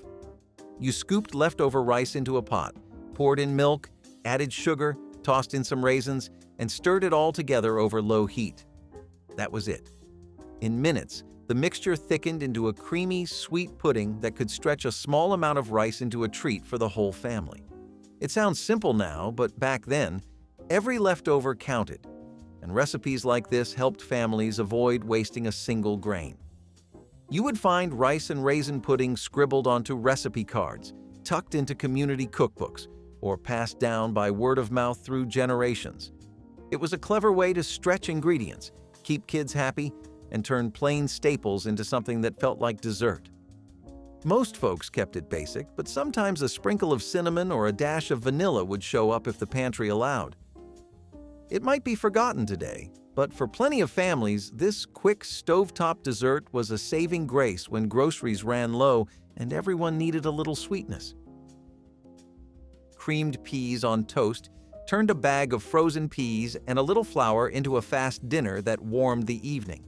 You scooped leftover rice into a pot, poured in milk, added sugar, tossed in some raisins, and stirred it all together over low heat. That was it. In minutes, the mixture thickened into a creamy, sweet pudding that could stretch a small amount of rice into a treat for the whole family. It sounds simple now, but back then, every leftover counted, and recipes like this helped families avoid wasting a single grain. You would find rice and raisin pudding scribbled onto recipe cards, tucked into community cookbooks, or passed down by word of mouth through generations. It was a clever way to stretch ingredients, keep kids happy, and turn plain staples into something that felt like dessert. Most folks kept it basic, but sometimes a sprinkle of cinnamon or a dash of vanilla would show up if the pantry allowed. It might be forgotten today, but for plenty of families, this quick stovetop dessert was a saving grace when groceries ran low and everyone needed a little sweetness. Creamed peas on toast turned a bag of frozen peas and a little flour into a fast dinner that warmed the evening.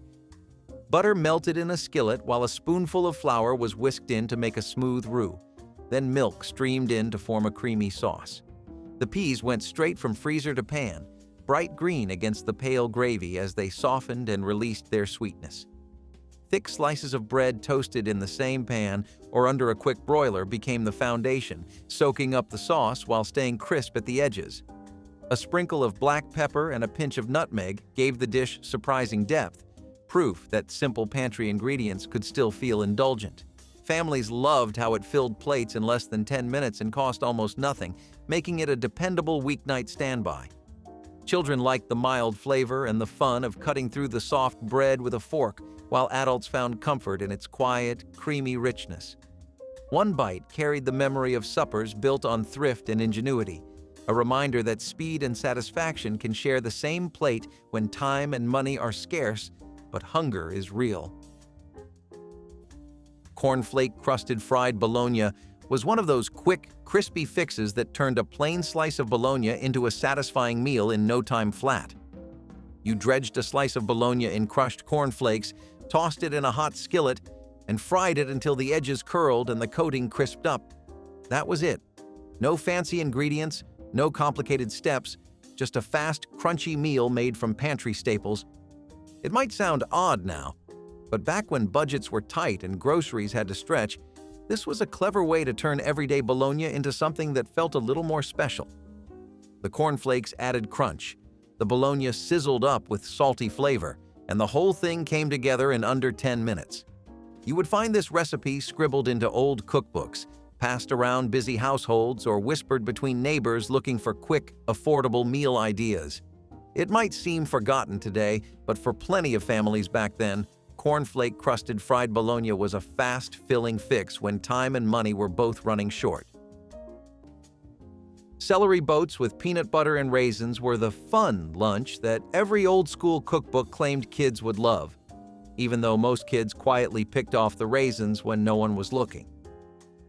Butter melted in a skillet while a spoonful of flour was whisked in to make a smooth roux. Then milk streamed in to form a creamy sauce. The peas went straight from freezer to pan, bright green against the pale gravy as they softened and released their sweetness. Thick slices of bread toasted in the same pan or under a quick broiler became the foundation, soaking up the sauce while staying crisp at the edges. A sprinkle of black pepper and a pinch of nutmeg gave the dish surprising depth, proof that simple pantry ingredients could still feel indulgent. Families loved how it filled plates in less than 10 minutes and cost almost nothing, making it a dependable weeknight standby. Children liked the mild flavor and the fun of cutting through the soft bread with a fork, while adults found comfort in its quiet, creamy richness. One bite carried the memory of suppers built on thrift and ingenuity, a reminder that speed and satisfaction can share the same plate when time and money are scarce, but hunger is real. Cornflake-crusted fried bologna was one of those quick, crispy fixes that turned a plain slice of bologna into a satisfying meal in no time flat. You dredged a slice of bologna in crushed cornflakes, tossed it in a hot skillet, and fried it until the edges curled and the coating crisped up. That was it. No fancy ingredients, no complicated steps, just a fast, crunchy meal made from pantry staples. It might sound odd now, but back when budgets were tight and groceries had to stretch, this was a clever way to turn everyday bologna into something that felt a little more special. The cornflakes added crunch, the bologna sizzled up with salty flavor, and the whole thing came together in under 10 minutes. You would find this recipe scribbled into old cookbooks, passed around busy households, or whispered between neighbors looking for quick, affordable meal ideas. It might seem forgotten today, but for plenty of families back then, cornflake-crusted fried bologna was a fast, filling fix when time and money were both running short. Celery boats with peanut butter and raisins were the fun lunch that every old-school cookbook claimed kids would love, even though most kids quietly picked off the raisins when no one was looking.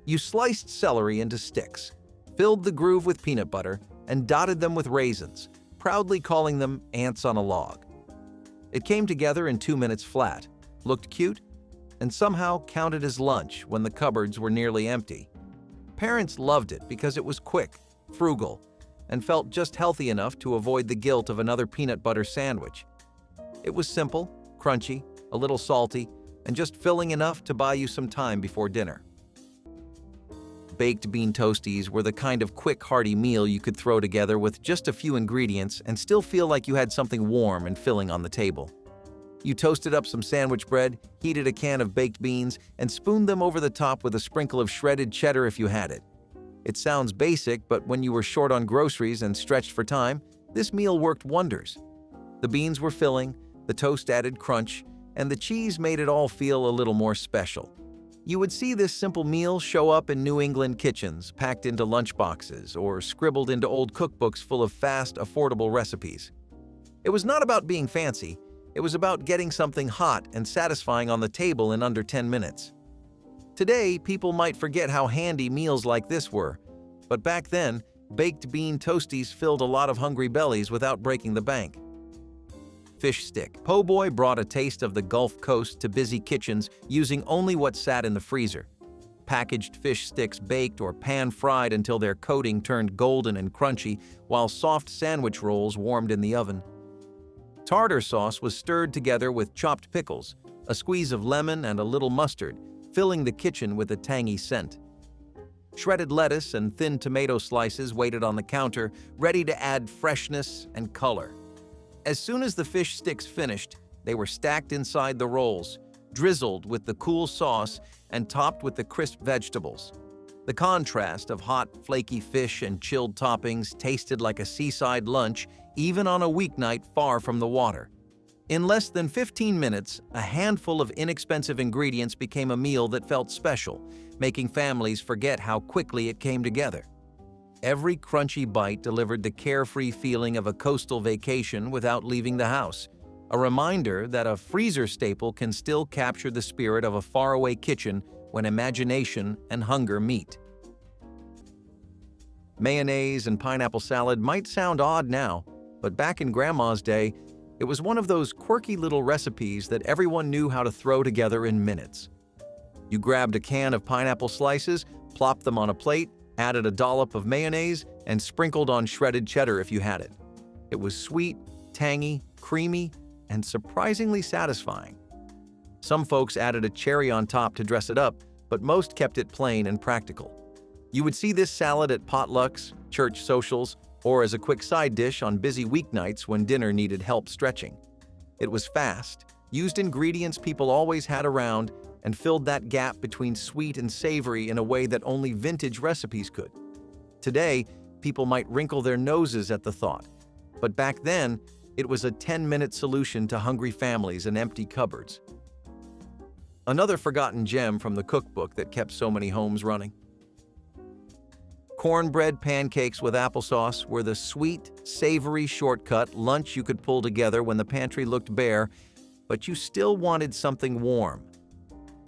You sliced celery into sticks, filled the groove with peanut butter, and dotted them with raisins, proudly calling them ants on a log. It came together in 2 minutes flat, looked cute, and somehow counted as lunch when the cupboards were nearly empty. Parents loved it because it was quick, frugal, and felt just healthy enough to avoid the guilt of another peanut butter sandwich. It was simple, crunchy, a little salty, and just filling enough to buy you some time before dinner. Baked bean toasties were the kind of quick, hearty meal you could throw together with just a few ingredients and still feel like you had something warm and filling on the table. You toasted up some sandwich bread, heated a can of baked beans, and spooned them over the top with a sprinkle of shredded cheddar if you had it. It sounds basic, but when you were short on groceries and stretched for time, this meal worked wonders. The beans were filling, the toast added crunch, and the cheese made it all feel a little more special. You would see this simple meal show up in New England kitchens, packed into lunchboxes, or scribbled into old cookbooks full of fast, affordable recipes. It was not about being fancy, it was about getting something hot and satisfying on the table in under 10 minutes. Today, people might forget how handy meals like this were, but back then, baked bean toasties filled a lot of hungry bellies without breaking the bank. fish stick. Po' boy brought a taste of the Gulf Coast to busy kitchens using only what sat in the freezer. Packaged fish sticks baked or pan-fried until their coating turned golden and crunchy, while soft sandwich rolls warmed in the oven. Tartar sauce was stirred together with chopped pickles, a squeeze of lemon, and a little mustard, filling the kitchen with a tangy scent. Shredded lettuce and thin tomato slices waited on the counter, ready to add freshness and color. As soon as the fish sticks finished, they were stacked inside the rolls, drizzled with the cool sauce, and topped with the crisp vegetables. The contrast of hot, flaky fish and chilled toppings tasted like a seaside lunch, even on a weeknight far from the water. In less than 15 minutes, a handful of inexpensive ingredients became a meal that felt special, making families forget how quickly it came together. Every crunchy bite delivered the carefree feeling of a coastal vacation without leaving the house, a reminder that a freezer staple can still capture the spirit of a faraway kitchen when imagination and hunger meet. Mayonnaise and pineapple salad might sound odd now, but back in Grandma's day, it was one of those quirky little recipes that everyone knew how to throw together in minutes. You grabbed a can of pineapple slices, plopped them on a plate, added a dollop of mayonnaise, and sprinkled on shredded cheddar if you had it. It was sweet, tangy, creamy, and surprisingly satisfying. Some folks added a cherry on top to dress it up, but most kept it plain and practical. You would see this salad at potlucks, church socials, or as a quick side dish on busy weeknights when dinner needed help stretching. It was fast, used ingredients people always had around, and filled that gap between sweet and savory in a way that only vintage recipes could. Today, people might wrinkle their noses at the thought, but back then, it was a 10-minute solution to hungry families and empty cupboards. Another forgotten gem from the cookbook that kept so many homes running. Cornbread pancakes with applesauce were the sweet, savory shortcut lunch you could pull together when the pantry looked bare, but you still wanted something warm.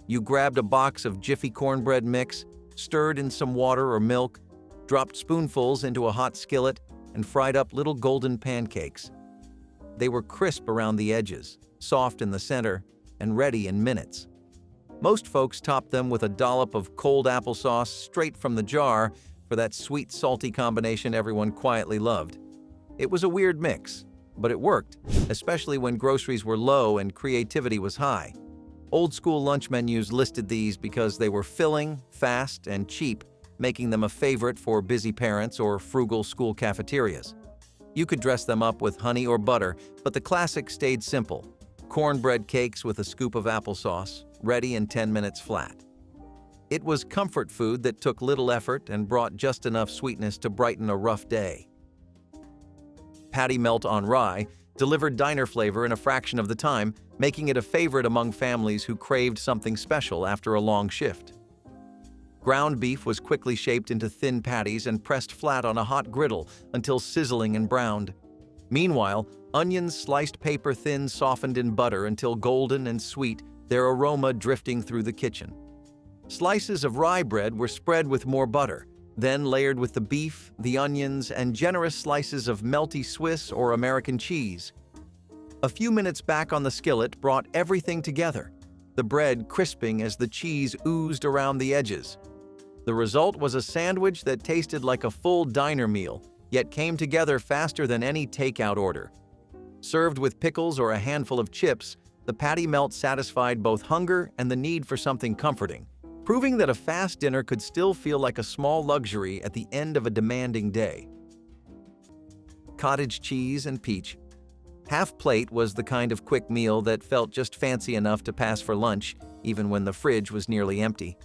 You grabbed a box of Jiffy cornbread mix, stirred in some water or milk, dropped spoonfuls into a hot skillet, and fried up little golden pancakes. They were crisp around the edges, soft in the center, and ready in minutes. Most folks topped them with a dollop of cold applesauce straight from the jar for that sweet, salty combination everyone quietly loved. It was a weird mix, but it worked, especially when groceries were low and creativity was high. Old-school lunch menus listed these because they were filling, fast, and cheap, making them a favorite for busy parents or frugal school cafeterias. You could dress them up with honey or butter, but the classic stayed simple: cornbread cakes with a scoop of applesauce, ready in 10 minutes flat. It was comfort food that took little effort and brought just enough sweetness to brighten a rough day. Patty melt on rye delivered diner flavor in a fraction of the time, making it a favorite among families who craved something special after a long shift. Ground beef was quickly shaped into thin patties and pressed flat on a hot griddle until sizzling and browned. Meanwhile, onions sliced paper-thin softened in butter until golden and sweet, their aroma drifting through the kitchen. Slices of rye bread were spread with more butter, then layered with the beef, the onions, and generous slices of melty Swiss or American cheese. A few minutes back on the skillet brought everything together, the bread crisping as the cheese oozed around the edges. The result was a sandwich that tasted like a full diner meal, yet came together faster than any takeout order. Served with pickles or a handful of chips, the patty melt satisfied both hunger and the need for something comforting, proving that a fast dinner could still feel like a small luxury at the end of a demanding day. Cottage cheese and peach. Half plate was the kind of quick meal that felt just fancy enough to pass for lunch, even when the fridge was nearly empty.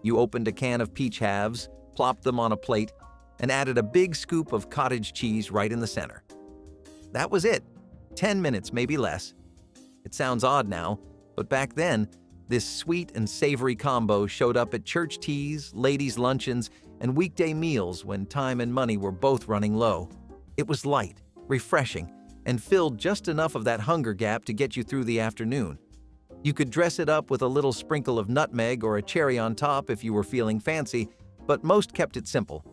You opened a can of peach halves, plopped them on a plate, and added a big scoop of cottage cheese right in the center. That was it. 10 minutes, maybe less. It sounds odd now, but back then, this sweet and savory combo showed up at church teas, ladies' luncheons, and weekday meals when time and money were both running low. It was light, refreshing, and filled just enough of that hunger gap to get you through the afternoon. You could dress it up with a little sprinkle of nutmeg or a cherry on top if you were feeling fancy, but most kept it simple.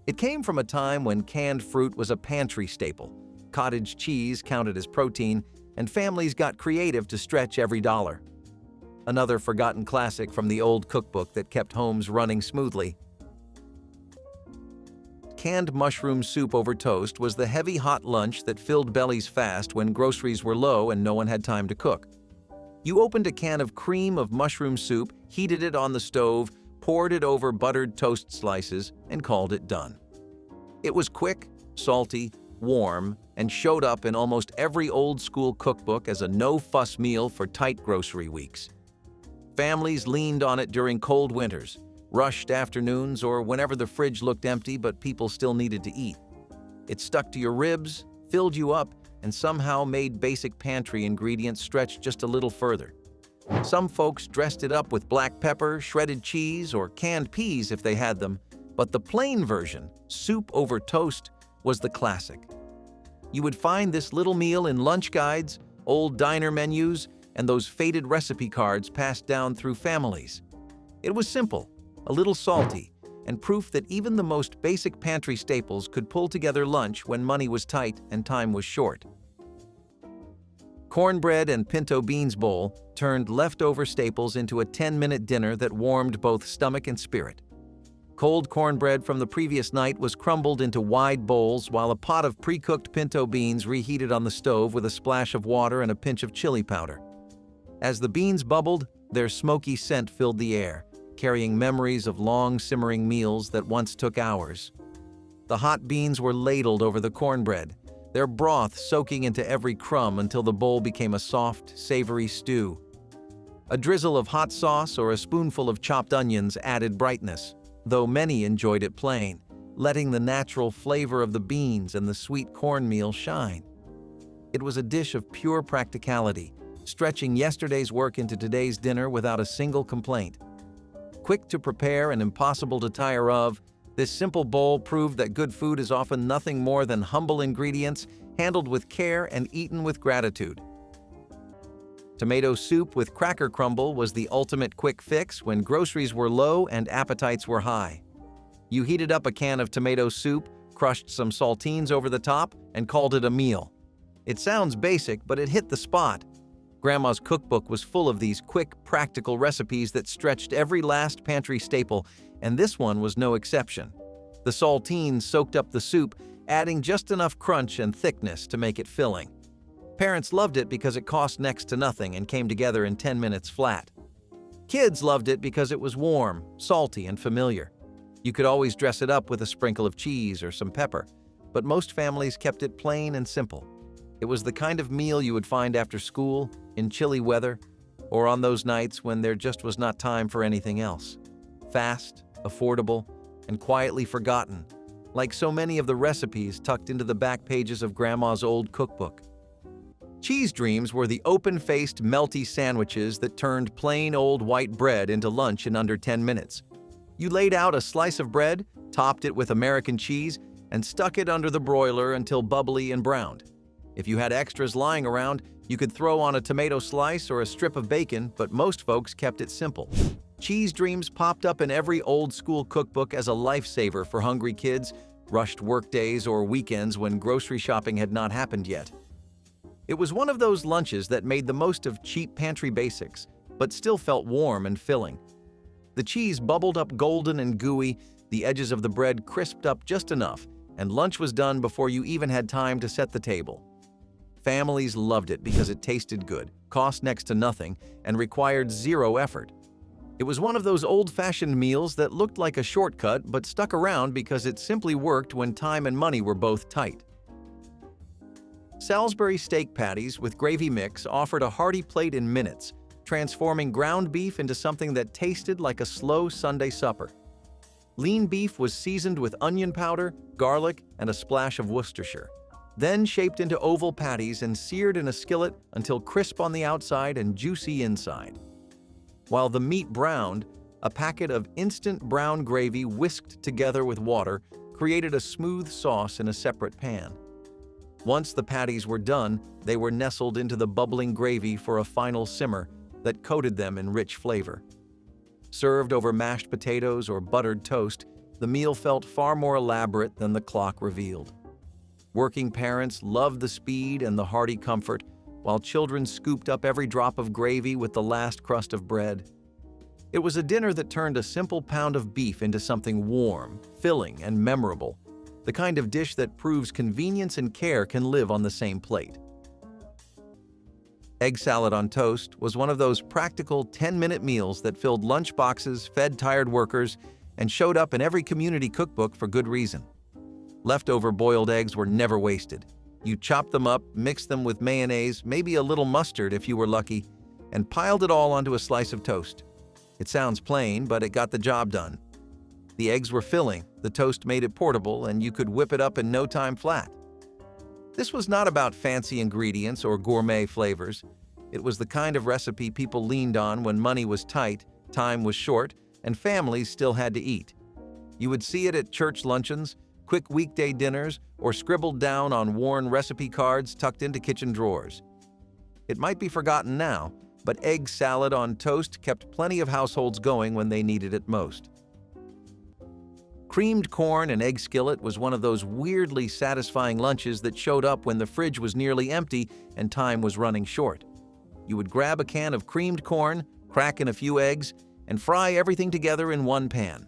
It came from a time when canned fruit was a pantry staple. cottage cheese counted as protein, and families got creative to stretch every dollar. Another forgotten classic from the old cookbook that kept homes running smoothly. Canned mushroom soup over toast was the heavy hot lunch that filled bellies fast when groceries were low and no one had time to cook. You opened a can of cream of mushroom soup, heated it on the stove, poured it over buttered toast slices, and called it done. It was quick, salty, warm, and showed up in almost every old-school cookbook as a no-fuss meal for tight grocery weeks. Families leaned on it during cold winters, rushed afternoons, or whenever the fridge looked empty but people still needed to eat. It stuck to your ribs, filled you up, and somehow made basic pantry ingredients stretch just a little further. Some folks dressed it up with black pepper, shredded cheese, or canned peas if they had them, but the plain version, soup over toast, was the classic. You would find this little meal in lunch guides, old diner menus, and those faded recipe cards passed down through families. It was simple, a little salty, and proof that even the most basic pantry staples could pull together lunch when money was tight and time was short. Cornbread and pinto beans bowl turned leftover staples into a 10-minute dinner that warmed both stomach and spirit. Cold cornbread from the previous night was crumbled into wide bowls while a pot of pre-cooked pinto beans reheated on the stove with a splash of water and a pinch of chili powder. As the beans bubbled, their smoky scent filled the air, carrying memories of long simmering meals that once took hours. The hot beans were ladled over the cornbread, their broth soaking into every crumb until the bowl became a soft, savory stew. A drizzle of hot sauce or a spoonful of chopped onions added brightness, though many enjoyed it plain, letting the natural flavor of the beans and the sweet cornmeal shine. It was a dish of pure practicality, stretching yesterday's work into today's dinner without a single complaint. Quick to prepare and impossible to tire of, this simple bowl proved that good food is often nothing more than humble ingredients handled with care and eaten with gratitude. Tomato soup with cracker crumble was the ultimate quick fix when groceries were low and appetites were high. You heated up a can of tomato soup, crushed some saltines over the top, and called it a meal. It sounds basic, but it hit the spot. Grandma's cookbook was full of these quick, practical recipes that stretched every last pantry staple, and this one was no exception. The saltines soaked up the soup, adding just enough crunch and thickness to make it filling. Parents loved it because it cost next to nothing and came together in 10 minutes flat. Kids loved it because it was warm, salty, and familiar. You could always dress it up with a sprinkle of cheese or some pepper, but most families kept it plain and simple. It was the kind of meal you would find after school, in chilly weather, or on those nights when there just was not time for anything else. Fast, affordable, and quietly forgotten, like so many of the recipes tucked into the back pages of Grandma's old cookbook. Cheese dreams were the open-faced, melty sandwiches that turned plain old white bread into lunch in under 10 minutes. You laid out a slice of bread, topped it with American cheese, and stuck it under the broiler until bubbly and browned. If you had extras lying around, you could throw on a tomato slice or a strip of bacon, but most folks kept it simple. Cheese dreams popped up in every old-school cookbook as a lifesaver for hungry kids, rushed workdays or weekends when grocery shopping had not happened yet. It was one of those lunches that made the most of cheap pantry basics, but still felt warm and filling. The cheese bubbled up golden and gooey, the edges of the bread crisped up just enough, and lunch was done before you even had time to set the table. Families loved it because it tasted good, cost next to nothing, and required zero effort. It was one of those old-fashioned meals that looked like a shortcut but stuck around because it simply worked when time and money were both tight. Salisbury steak patties with gravy mix offered a hearty plate in minutes, transforming ground beef into something that tasted like a slow Sunday supper. Lean beef was seasoned with onion powder, garlic, and a splash of Worcestershire, then shaped into oval patties and seared in a skillet until crisp on the outside and juicy inside. While the meat browned, a packet of instant brown gravy whisked together with water created a smooth sauce in a separate pan. Once the patties were done, they were nestled into the bubbling gravy for a final simmer that coated them in rich flavor. Served over mashed potatoes or buttered toast, the meal felt far more elaborate than the clock revealed. Working parents loved the speed and the hearty comfort, while children scooped up every drop of gravy with the last crust of bread. It was a dinner that turned a simple pound of beef into something warm, filling, and memorable, the kind of dish that proves convenience and care can live on the same plate. Egg salad on toast was one of those practical 10-minute meals that filled lunchboxes, fed tired workers, and showed up in every community cookbook for good reason. Leftover boiled eggs were never wasted. You chopped them up, mixed them with mayonnaise, maybe a little mustard if you were lucky, and piled it all onto a slice of toast. It sounds plain, but it got the job done. The eggs were filling, the toast made it portable, and you could whip it up in no time flat. This was not about fancy ingredients or gourmet flavors. It was the kind of recipe people leaned on when money was tight, time was short, and families still had to eat. You would see it at church luncheons, quick weekday dinners, or scribbled down on worn recipe cards tucked into kitchen drawers. It might be forgotten now, but egg salad on toast kept plenty of households going when they needed it most. Creamed corn and egg skillet was one of those weirdly satisfying lunches that showed up when the fridge was nearly empty and time was running short. You would grab a can of creamed corn, crack in a few eggs, and fry everything together in one pan.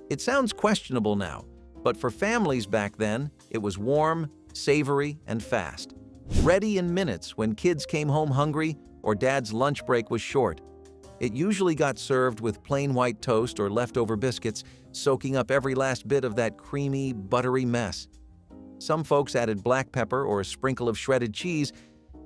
It sounds questionable now, but for families back then, it was warm, savory, and fast. Ready in minutes when kids came home hungry or dad's lunch break was short. It usually got served with plain white toast or leftover biscuits, soaking up every last bit of that creamy, buttery mess. Some folks added black pepper or a sprinkle of shredded cheese,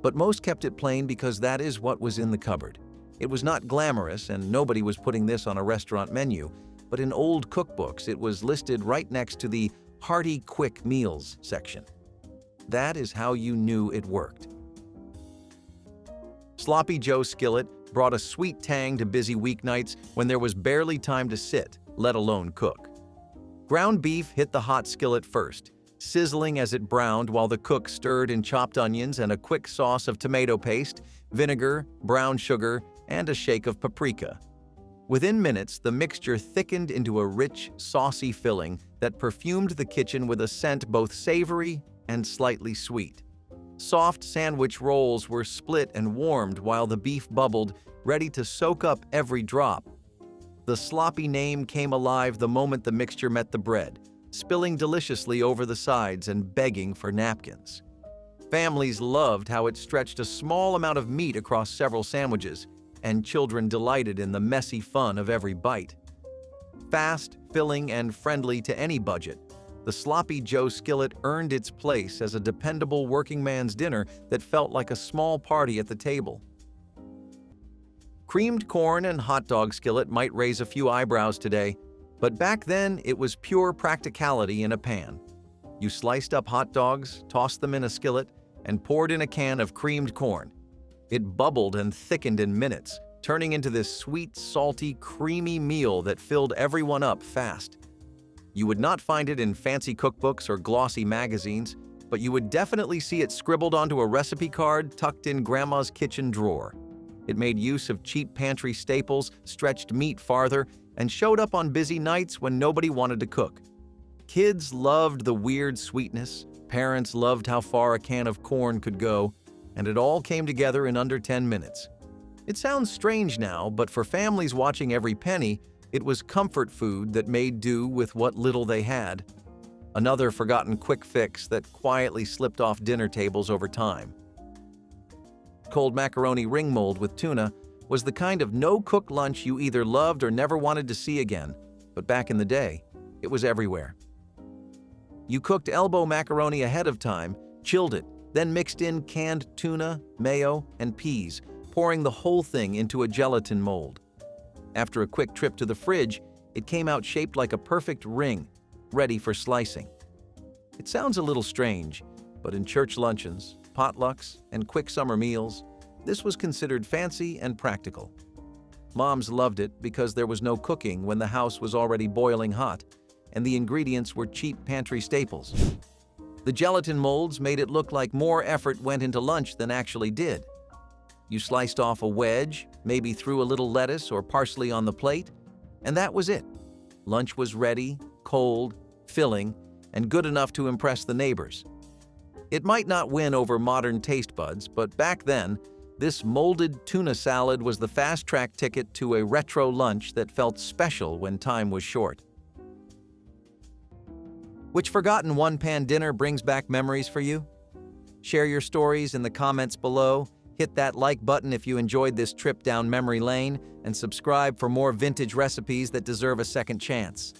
but most kept it plain because that is what was in the cupboard. It was not glamorous, and nobody was putting this on a restaurant menu, but in old cookbooks it was listed right next to the hearty quick meals section. That is how you knew it worked. Sloppy Joe Skillet brought a sweet tang to busy weeknights when there was barely time to sit, let alone cook. Ground beef hit the hot skillet first, sizzling as it browned while the cook stirred in chopped onions and a quick sauce of tomato paste, vinegar, brown sugar, and a shake of paprika. Within minutes, the mixture thickened into a rich, saucy filling that perfumed the kitchen with a scent both savory and slightly sweet. Soft sandwich rolls were split and warmed while the beef bubbled, ready to soak up every drop. The sloppy name came alive the moment the mixture met the bread, spilling deliciously over the sides and begging for napkins. Families loved how it stretched a small amount of meat across several sandwiches, and children delighted in the messy fun of every bite. Fast, filling, and friendly to any budget, the Sloppy Joe Skillet earned its place as a dependable working man's dinner that felt like a small party at the table. Creamed corn and hot dog skillet might raise a few eyebrows today, but back then it was pure practicality in a pan. You sliced up hot dogs, tossed them in a skillet, and poured in a can of creamed corn. It bubbled and thickened in minutes, turning into this sweet, salty, creamy meal that filled everyone up fast. You would not find it in fancy cookbooks or glossy magazines, but you would definitely see it scribbled onto a recipe card tucked in Grandma's kitchen drawer. It made use of cheap pantry staples, stretched meat farther, and showed up on busy nights when nobody wanted to cook. Kids loved the weird sweetness, parents loved how far a can of corn could go, and it all came together in under 10 minutes. It sounds strange now, but for families watching every penny, it was comfort food that made do with what little they had. Another forgotten quick fix that quietly slipped off dinner tables over time. Cold macaroni ring mold with tuna was the kind of no-cook lunch you either loved or never wanted to see again, but back in the day, it was everywhere. You cooked elbow macaroni ahead of time, chilled it, then mixed in canned tuna, mayo, and peas, pouring the whole thing into a gelatin mold. After a quick trip to the fridge, it came out shaped like a perfect ring, ready for slicing. It sounds a little strange, but in church luncheons, potlucks, and quick summer meals, this was considered fancy and practical. Moms loved it because there was no cooking when the house was already boiling hot, and the ingredients were cheap pantry staples. The gelatin molds made it look like more effort went into lunch than actually did. You sliced off a wedge, maybe threw a little lettuce or parsley on the plate, and that was it. Lunch was ready, cold, filling, and good enough to impress the neighbors. It might not win over modern taste buds, but back then, this molded tuna salad was the fast-track ticket to a retro lunch that felt special when time was short. Which forgotten one-pan dinner brings back memories for you? Share your stories in the comments below, hit that like button if you enjoyed this trip down memory lane, and subscribe for more vintage recipes that deserve a second chance.